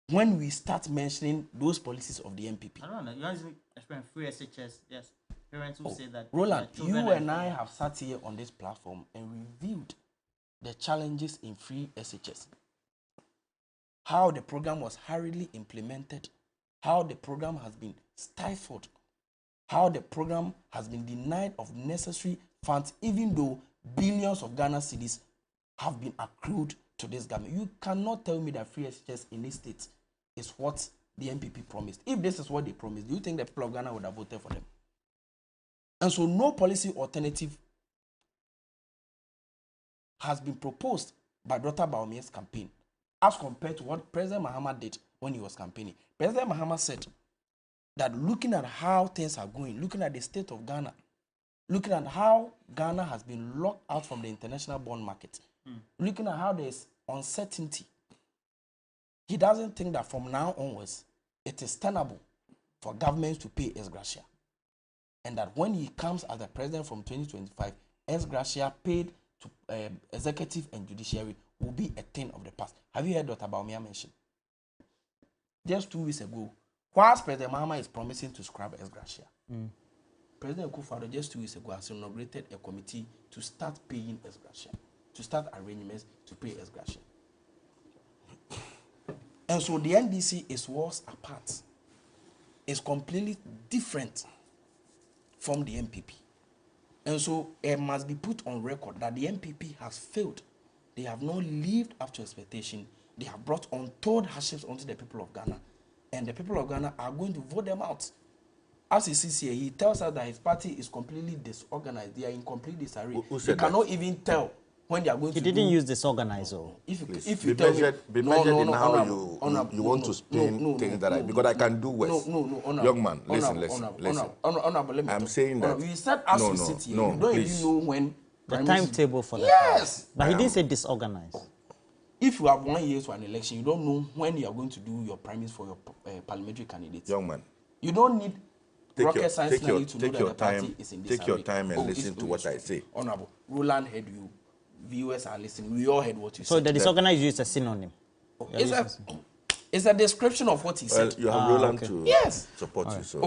when we start mentioning those policies of the MPP. I don't know. You want to explain free SHS? Yes. Parents who say that. Roland, you and I have sat here on this platform and reviewed the challenges in free SHS. How the program was hurriedly implemented, how the program has been stifled, how the program has been denied of necessary funds, even though billions of Ghana cedis have been accrued to this government. You cannot tell me that free SHS in this state is what the MPP promised. If this is what they promised, do you think the people of Ghana would have voted for them? And so no policy alternative has been proposed by Dr. Bawumia's campaign as compared to what President Mahama did when he was campaigning. President Mahama said that looking at how things are going, looking at the state of Ghana, looking at how Ghana has been locked out from the international bond market, looking at how there's uncertainty, he doesn't think that from now onwards it is tenable for governments to pay ex gratia. And that when he comes as the president from 2025, ex gratia paid to executive and judiciary will be a thing of the past. Have you heard Dr. Bawumia mention? Just 2 weeks ago, whilst President Mahama is promising to scrap ex gratia, President Akufo-Addo just 2 weeks ago has inaugurated a committee to start paying ex gratia, to start arrangements to pay ex gratia. And so the NDC is worlds apart. It's completely different from the MPP. And so it must be put on record that the MPP has failed. They have not lived up to expectation. They have brought untold hardships onto the people of Ghana. And the people of Ghana are going to vote them out. As he sees here, he tells us that his party is completely disorganized. They are in complete disarray. They cannot even tell when they are going to do... He didn't use disorganized. If you tell me... Be measured in how you want to spin things that I... Because I can do worse. Young man, listen. I'm saying that... We said as we sit here, you don't even know when... The timetable for that. Yes! But he didn't say disorganized. If you have 1 year to an election, you don't know when you are going to do your primaries for your parliamentary candidates. Young man. You don't need rocket science to know that the party is in disarray. Take your time and listen to what I say. Honorable, Roland heard you. Viewers are listening. We all heard what you said. So the disorganized is a synonym. It's a description of what he said. You have Roland to support you. So.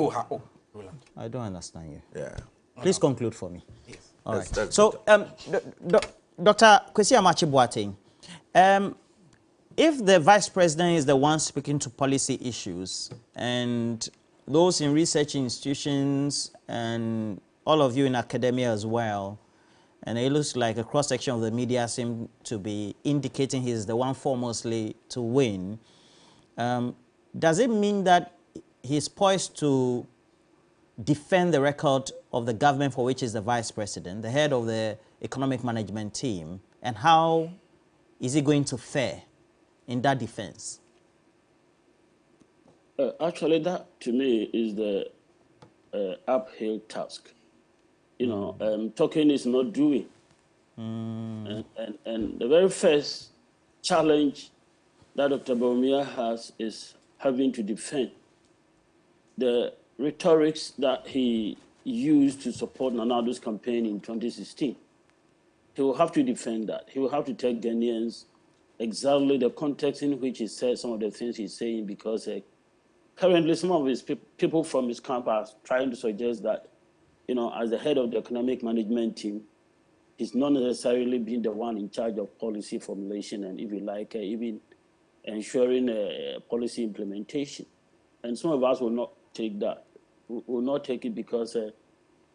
Roland. I don't understand you. Yeah. Please conclude for me. Yes. All right. So, Dr. Kwesi Amakye-Boateng, if the vice president is the one speaking to policy issues and those in research institutions and all of you in academia as well, and it looks like a cross-section of the media seem to be indicating he's the one foremostly to win, does it mean that he's poised to defend the record of the government for which he's the vice president, the head of the economic management team, and how is he going to fare in that defense? Actually, that to me is the uphill task. You know, talking is not doing. And the very first challenge that Dr. Bawumia has is having to defend the rhetorics that he used to support Nana Addo's campaign in 2016. He will have to defend that. He will have to tell Ghanaians exactly the context in which he said some of the things he's saying, because currently some of his people from his camp are trying to suggest that, you know, as the head of the economic management team, he's not necessarily being the one in charge of policy formulation and, if you like, even ensuring policy implementation. And some of us will not take that. Will not take it because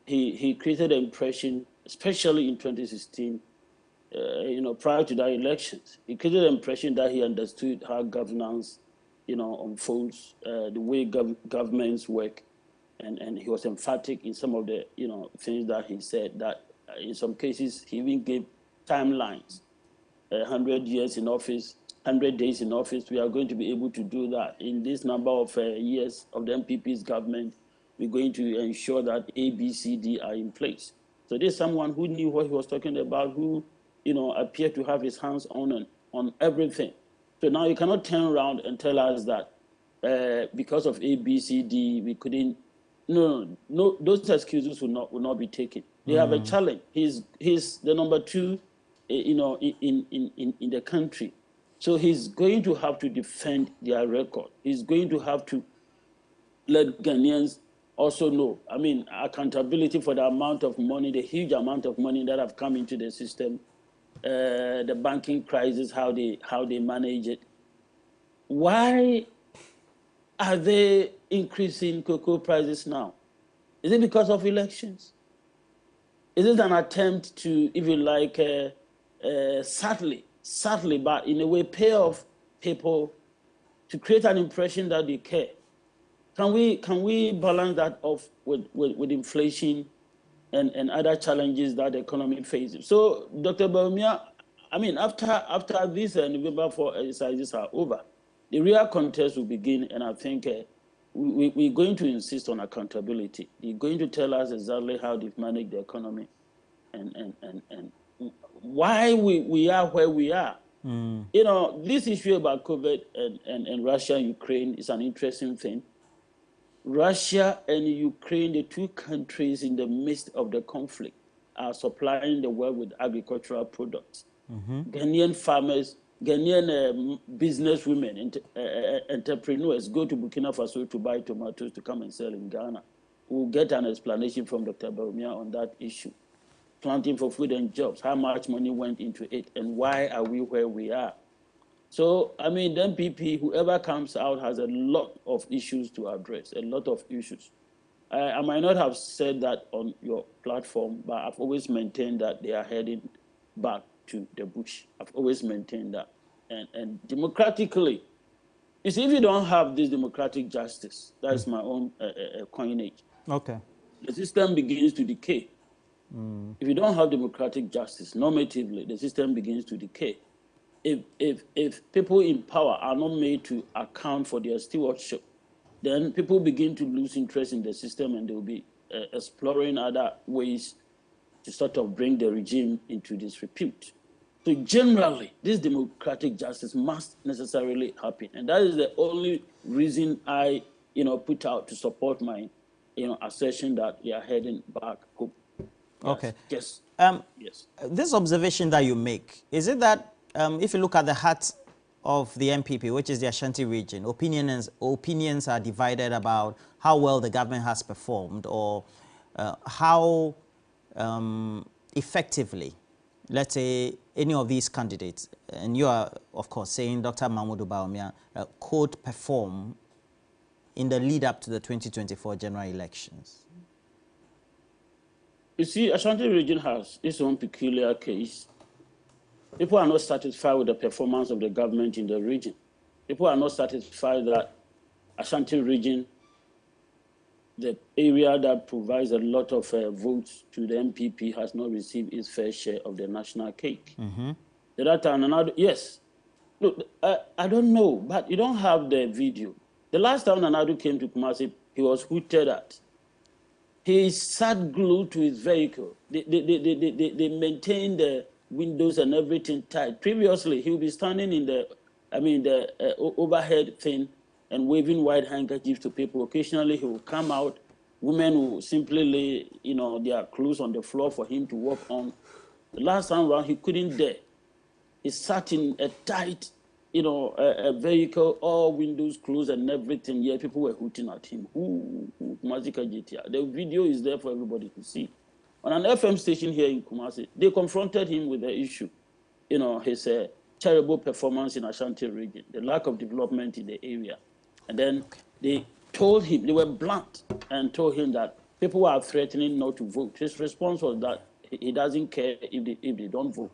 he created an impression, especially in 2016, you know, prior to that elections. He created an impression that he understood how governance, unfolds, the way governments work, and he was emphatic in some of the things that he said. That in some cases he even gave timelines, 100 years in office, 100 days in office. We are going to be able to do that in this number of years of the MPP's government. We're going to ensure that A, B, C, D are in place. So there's someone who knew what he was talking about, who appeared to have his hands on everything. So now you cannot turn around and tell us that because of A, B, C, D, we couldn't. No, those excuses will not be taken. They have a challenge. He's the number 2, in the country. So he's going to have to defend their record. He's going to have to let Ghanaians also know, I mean, accountability for the amount of money, the huge amount of money that have come into the system, the banking crisis, how they manage it. Why are they increasing cocoa prices now? Is it because of elections? Is it an attempt to, if you like, sadly, but in a way, pay off people to create an impression that they care? Can we balance that off with inflation and other challenges that the economy faces? So, Dr. Bawumia, I mean, after these November 4 exercises are over, the real contest will begin, and I think we're going to insist on accountability. They're going to tell us exactly how they've managed the economy and why we are where we are. This issue about COVID and Russia and Ukraine is an interesting thing. Russia and Ukraine, the two countries in the midst of the conflict, are supplying the world with agricultural products. Ghanaian farmers, Ghanaian businesswomen, entrepreneurs go to Burkina Faso to buy tomatoes to come and sell in Ghana. We'll get an explanation from Dr. Bawumia on that issue. Planting for food and jobs, how much money went into it, and why are we where we are? So, I mean, the MPP, whoever comes out, has a lot of issues to address, a lot of issues. I might not have said that on your platform, but I've always maintained that they are heading back to the bush. I've always maintained that. And democratically, you see, if you don't have this democratic justice, that's my own coinage. Okay. The system begins to decay. If you don't have democratic justice, normatively, the system begins to decay. If people in power are not made to account for their stewardship, then people begin to lose interest in the system, and they will be exploring other ways to sort of bring the regime into disrepute. So generally, this democratic justice must necessarily happen, and that is the only reason I, put out to support my, assertion that we are heading back home. Yes. Okay. Yes. Yes. This observation that you make, is it that if you look at the heart of the MPP, which is the Ashanti region, opinions are divided about how well the government has performed, or how effectively, let's say, any of these candidates, and you are, of course, saying Dr. Mahamudu Bawumia could perform in the lead up to the 2024 general elections? You see, Ashanti region has its own peculiar case. People are not satisfied with the performance of the government in the region. People are not satisfied that Ashanti region, the area that provides a lot of votes to the MPP, has not received its fair share of the national cake. The other time, yes. Look, I don't know, but you don't have the video. The last time Nana Addo came to Kumasi, he was hooted at. He sat glued to his vehicle. They maintained the windows and everything tight. Previously, he would be standing in the overhead thing and waving white handkerchiefs to people. Occasionally, he would come out. Women would simply lay, their clothes on the floor for him to walk on. The last time around, he couldn't dare. He sat in a tight, a vehicle, all windows closed and everything. Yeah, people were hooting at him. The video is there for everybody to see. On an FM station here in Kumasi, they confronted him with the issue, his terrible performance in Ashanti region, the lack of development in the area. And then they told him, they were blunt and told him that people are threatening not to vote. His response was that he doesn't care if they don't vote.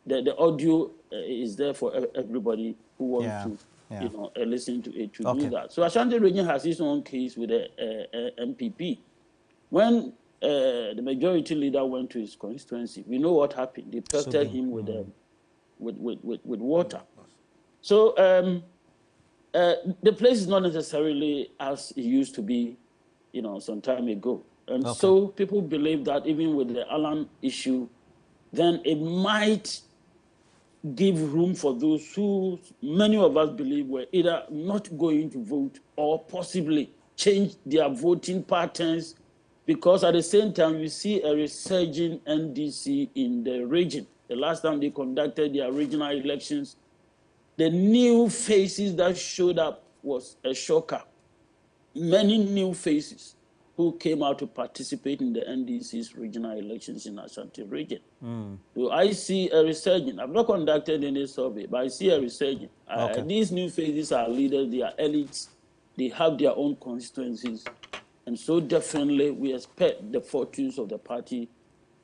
The audio is there for everybody who wants to Yeah. you know, listen to it to Okay. do that. So Ashanti region has its own case with the MPP. When the majority leader went to his constituency, we know what happened. They pelted him with water. So the place is not necessarily as it used to be, you know, some time ago. And so people believe that even with the Alan issue, then it might give room for those who many of us believe were either not going to vote or possibly change their voting patterns, because at the same time you see a resurging NDC in the region. The last time they conducted their regional elections, the new faces that showed up was a shocker. Many new faces who came out to participate in the NDC's regional elections in Ashanti region. So I see a resurgence. I've not conducted any survey, but I see a resurgence. These new faces are leaders, they are elites, they have their own constituencies. And so definitely we expect the fortunes of the party,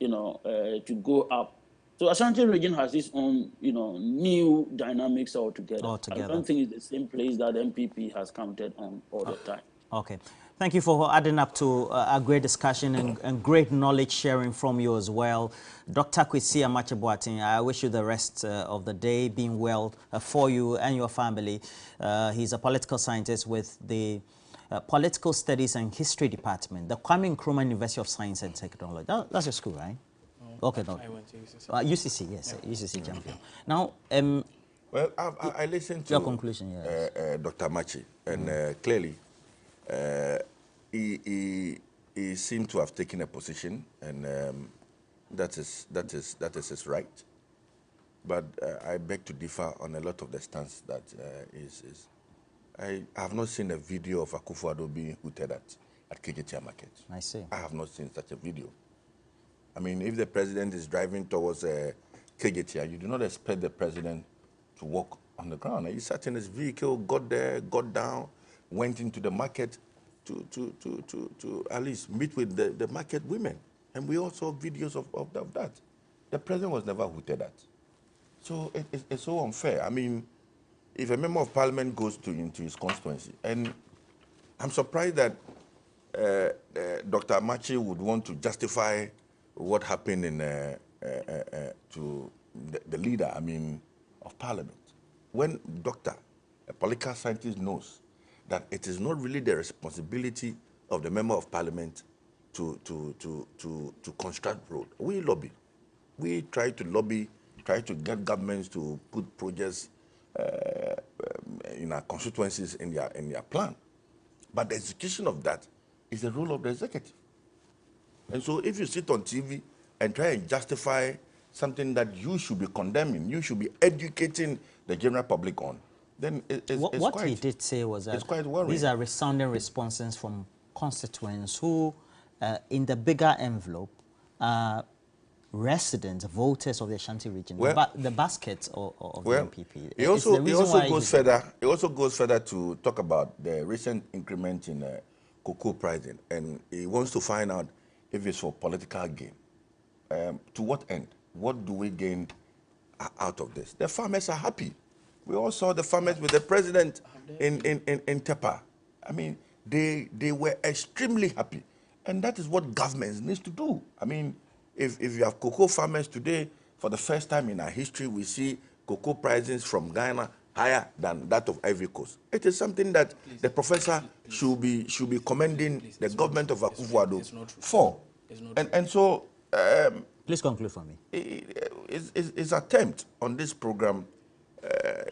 you know, to go up. So Ashanti region has its own, you know, new dynamics altogether. I don't think it's the same place that MPP has counted on all the time. Okay. Thank you for adding up to a great discussion and great knowledge sharing from you as well. Dr. Kwesi Amakye-Boateng, I wish you the rest of the day being well for you and your family. He's a political scientist with the Political Studies and History Department, the Kwame Nkrumah University of Science and Technology. That's your school, right? Okay, no. I went to UCC. UCC, yes, UCC champion. Now, well, I listened to your conclusion, yes. Dr. Machi, and clearly he seemed to have taken a position, and that is his right. But I beg to differ on a lot of the stance that I have not seen a video of Akufo-Addo being hooted at Kegetia Market. I see. I have not seen such a video. I mean, if the president is driving towards Kegetia, you do not expect the president to walk on the ground. He sat in his vehicle, got there, got down, went into the market to at least meet with the market women. And we all saw videos of that. The president was never hooted at. So it's so unfair. I mean, if a member of parliament goes into his constituency, and I'm surprised that Dr. Amachi would want to justify what happened to the leader, I mean, of parliament. When a political scientist, knows that it is not really the responsibility of the member of parliament to construct road. We lobby. We try to lobby, try to get governments to put projects in our constituencies in their plan. But the execution of that is the role of the executive. And so if you sit on TV and try and justify something that you should be condemning, you should be educating the general public on, then what he did say was that it's quite worrying. These are resounding responses from constituents who, in the bigger envelope, residents, voters of the Ashanti region, the basket of the MPP. He also goes further to talk about the recent increment in cocoa pricing, and he wants to find out if it's for political gain. To what end? What do we gain out of this? The farmers are happy. We all saw the farmers with the president in Tepa. I mean, they were extremely happy. And that is what governments need to do. I mean, if you have cocoa farmers today, for the first time in our history, we see cocoa prices from Ghana higher than that of Ivory Coast. It is something that the professor should be commending the government of Akufo-Addo for. And so... please conclude for me. His attempt on this program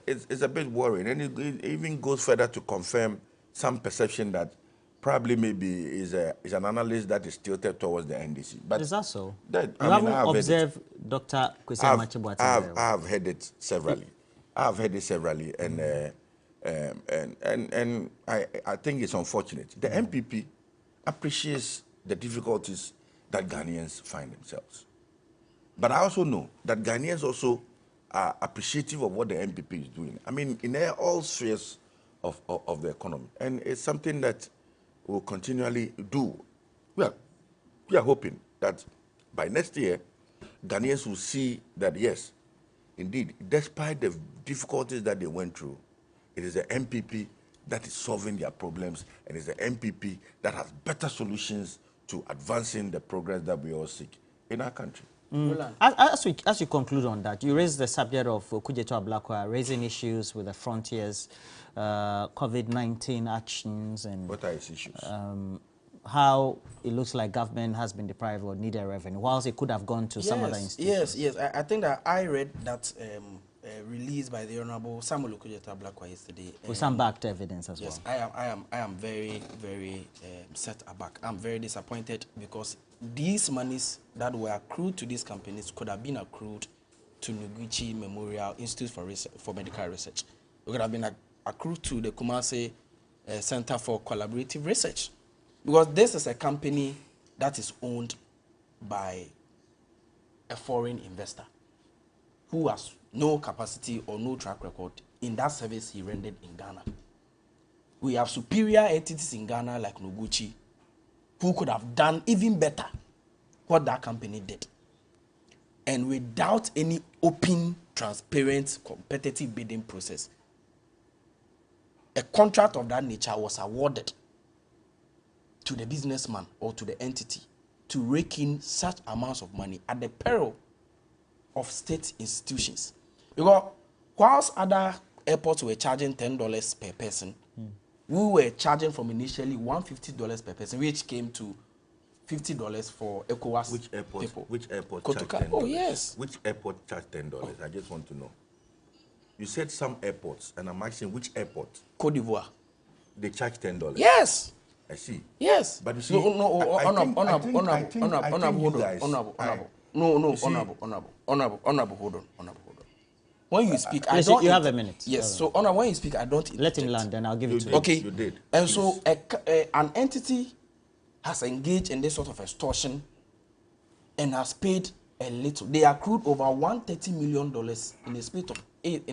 is a bit worrying, and it even goes further to confirm some perception that probably maybe is an analyst that is tilted towards the NDC. But is that so? You haven't observed Dr. Kwesi Amakye-Boateng? I've heard it severally. And I think it's unfortunate. The MPP appreciates the difficulties that Ghanaians find themselves. But I also know that Ghanaians also are appreciative of what the MPP is doing. I mean, in all spheres of the economy. And it's something that we'll continually do. We are hoping that by next year, Ghanaians will see that, yes, indeed, despite the difficulties that they went through, It is the MPP that is solving their problems, and it's the MPP that has better solutions to advancing the progress that we all seek in our country. As you conclude on that, you raised the subject of Okudzeto Ablakwa raising issues with the Frontiers, COVID-19 actions, and What are his issues? how it looks like government has been deprived of needed revenue, whilst it could have gone to some other institutions. Yes. I think that I read that release by the Honorable Samuel Okudzeto Ablakwa yesterday. With some backed evidence as yes, well. I am very, very set aback. I'm very disappointed because these monies that were accrued to these companies could have been accrued to Noguchi Memorial Institute for Medical Research. It could have been accrued to the Kumasi Center for Collaborative Research. Because this is a company that is owned by a foreign investor who has no capacity or no track record in that service he rendered in Ghana. We have superior entities in Ghana like Noguchi who could have done even better what that company did. And without any open, transparent, competitive bidding process, a contract of that nature was awarded to the businessman or to the entity to rake in such amounts of money at the peril of state institutions. Because whilst other airports were charging $10 per person, we were charging from initially $150 per person, which came to $50 for ECOWAS. Which airport? people. Which airport Kotoka. charged $10? Oh, yes. Which airport charged $10? I just want to know. You said some airports, and I'm asking which airport? Cote d'Ivoire. They charge $10. Yes. I see. Yes. But you see, honorable, hold on. When you speak, I don't. You have a minute. Yes. So, honorable, when you speak, I don't. Let him land, then I'll give it to did. you. Okay. You did. And Please. so, an entity has engaged in this sort of extortion and has paid a little. They accrued over $130 million in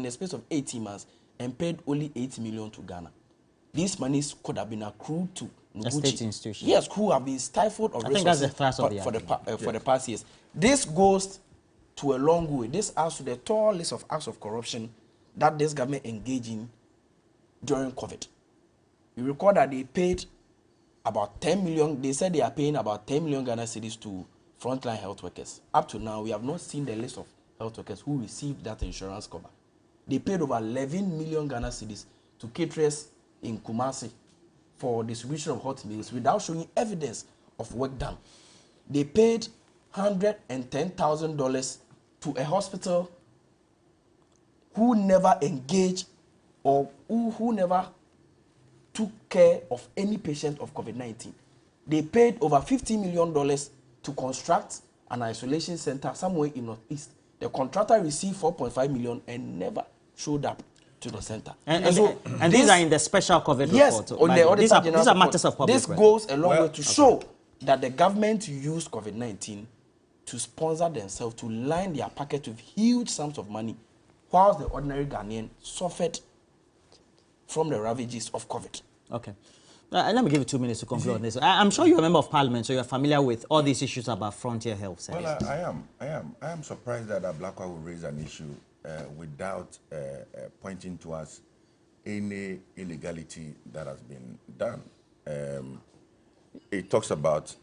the space of 18 months and paid only $8 million to Ghana. These monies could have been accrued to Noguchi. A state institution. Yes, who have been stifled of I think that's resources the thrust of the for the past years. This goes to a long way. This adds to the tall list of acts of corruption that this government engaged in during COVID. You recall that they paid about 10 million. They said they are paying about 10 million Ghana cedis to frontline health workers. Up to now, we have not seen the list of health workers who received that insurance cover. They paid over 11 million Ghana cedis to caterers in Kumasi for distribution of hot meals without showing evidence of work done. They paid $110,000 to a hospital who never engaged or who never took care of any patient of COVID-19. They paid over $50 million to construct an isolation center somewhere in Northeast. The contractor received $4.5 million and never showed up to the center. And these are in the special COVID report. These are matters of public This record. goes a long way to show that the government used COVID-19 to sponsor themselves, to line their pocket with huge sums of money, whilst the ordinary Ghanaian suffered from the ravages of COVID. Okay. Let me give you 2 minutes to conclude on this. I'm sure you're a member of parliament, so you're familiar with all these issues about Frontier Health Service. Well, I am surprised that Ablakwa will raise an issue without pointing to us any illegality that has been done. It talks about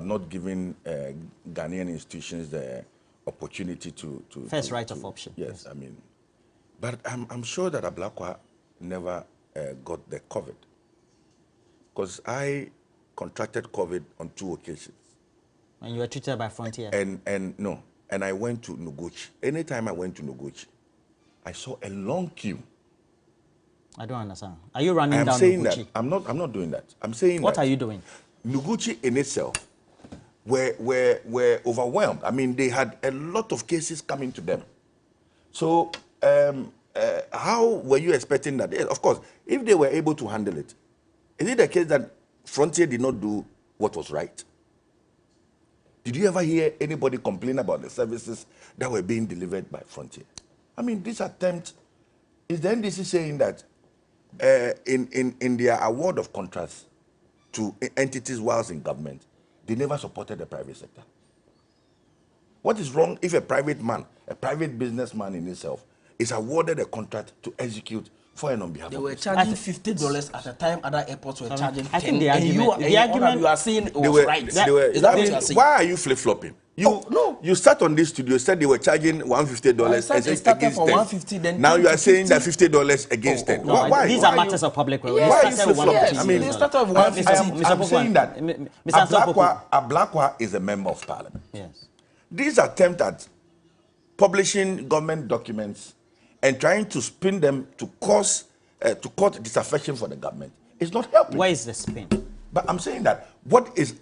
not giving Ghanaian institutions the opportunity to first right of option. Yes, I mean, but I'm sure that Ablakwa never got the COVID, because I contracted COVID on 2 occasions. And you were treated by Frontier. And I went to Noguchi. Anytime I went to Noguchi, I saw a long queue. I don't understand. Are you running down saying Noguchi? That I'm not doing that. I'm saying what that are you doing? Noguchi in itself were overwhelmed. I mean, they had a lot of cases coming to them. So how were you expecting that? Of course, if they were able to handle it, is it the case that Frontier did not do what was right? Did you ever hear anybody complain about the services that were being delivered by Frontier? I mean, this attempt, is the NDC saying that in their award of contracts to entities whilst in government, they never supported the private sector? What is wrong if a private businessman in itself, is awarded a contract to execute for and on behalf They of were the charging $50 at a time. Other airports were charging 10. I think the and argument you are saying it was They were, right. Is that what you are saying? Why are you flip-flopping? No. You sat on this studio, said they were charging $150 against for 10. $150, then Now you are saying that 50. $50 against 10. No, Why? These are matters of public relations. Why are you Started with flip-flopping? $150. I mean, they started with I'm $150. saying that Mr. Ansopoko. Ablakwa is a member of parliament. Yes. These attempt at publishing government documents and trying to spin them to cause disaffection for the government is not helping. Where is the spin? But I'm saying that what is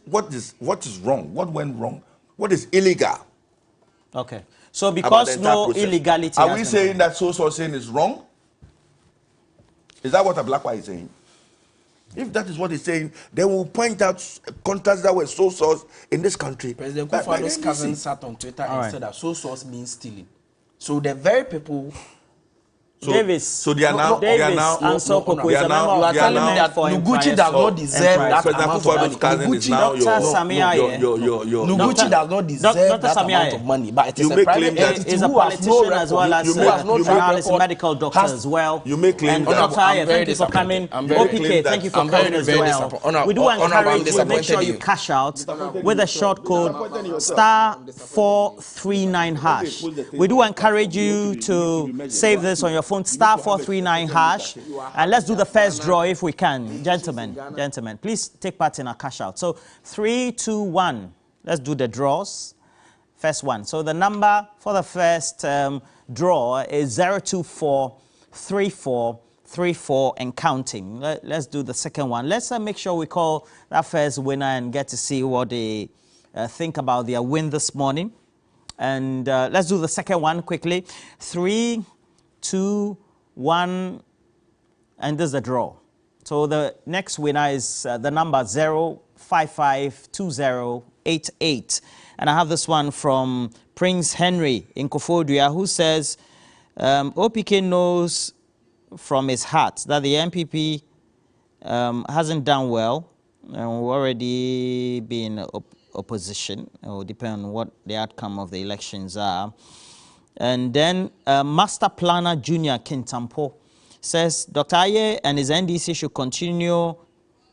wrong? What went wrong? What is illegal? Okay. So because no process? illegality. Are we saying that saying is wrong? Is that what Ablakwa is saying? If that is what he's saying, then we'll point out contracts that were sole source in this country. President Kufuor's cousin sat on Twitter and said that sole source means stealing. So the very people. Davis. They are now. You are telling me that Nuguchi does not deserve that amount of money. Nuguchi does not deserve that amount of money. But it is a private entity who has no record, as well as journalists, medical doctors as well. You may claim that. Thank you for coming. OPK, thank you for coming as well. We do encourage you, make sure you cash out with a short code *439#. We do encourage you to save this on your phone, *439#, and let's do the first draw if we can. Gentlemen, please take part in our cash out. So 3, 2, 1. Let's do the draws. First one. So the number for the first draw is 0243434 and counting. Let's do the second one. Let's make sure we call that first winner and get to see what they think about their win this morning. And let's do the second one quickly. 3, 2, 1, and this is the draw. So the next winner is the number 0552088. And I have this one from Prince Henry in Koforidua, who says, OPK knows from his heart that the MPP hasn't done well, and we've already been in opposition. It will depend on what the outcome of the elections are. And then Master Planner Junior Kintampo says Dr. Aye and his NDC should continue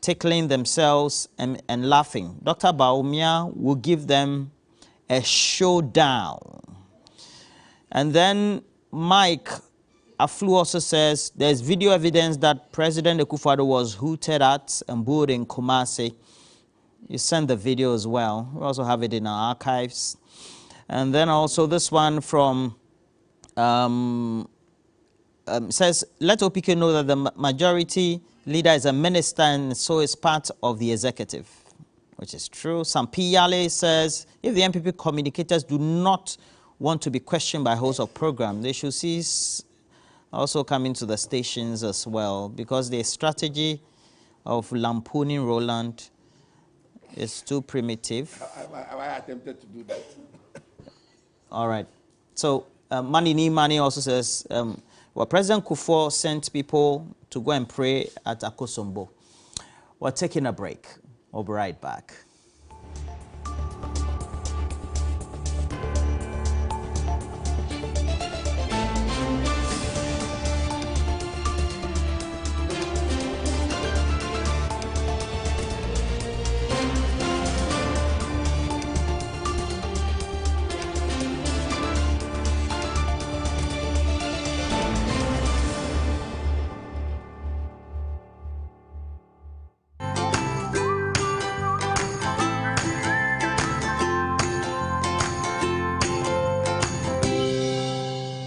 tickling themselves and laughing. Dr. Bawumia will give them a showdown. And then Mike Aflu also says there's video evidence that President Akufo-Addo was hooted at and booed in Kumasi. You send the video as well. We also have it in our archives. And then also this one from says, let OPK know that the majority leader is a minister and so is part of the executive, which is true. Sampi Yale says, if the MPP communicators do not want to be questioned by hosts of program, they should cease also coming to the stations as well, because the strategy of lampooning Roland is too primitive. I attempted to do that. All right. So Mani Mani also says, well, President Kufuor sent people to go and pray at Akosombo. We're taking a break. We'll be right back.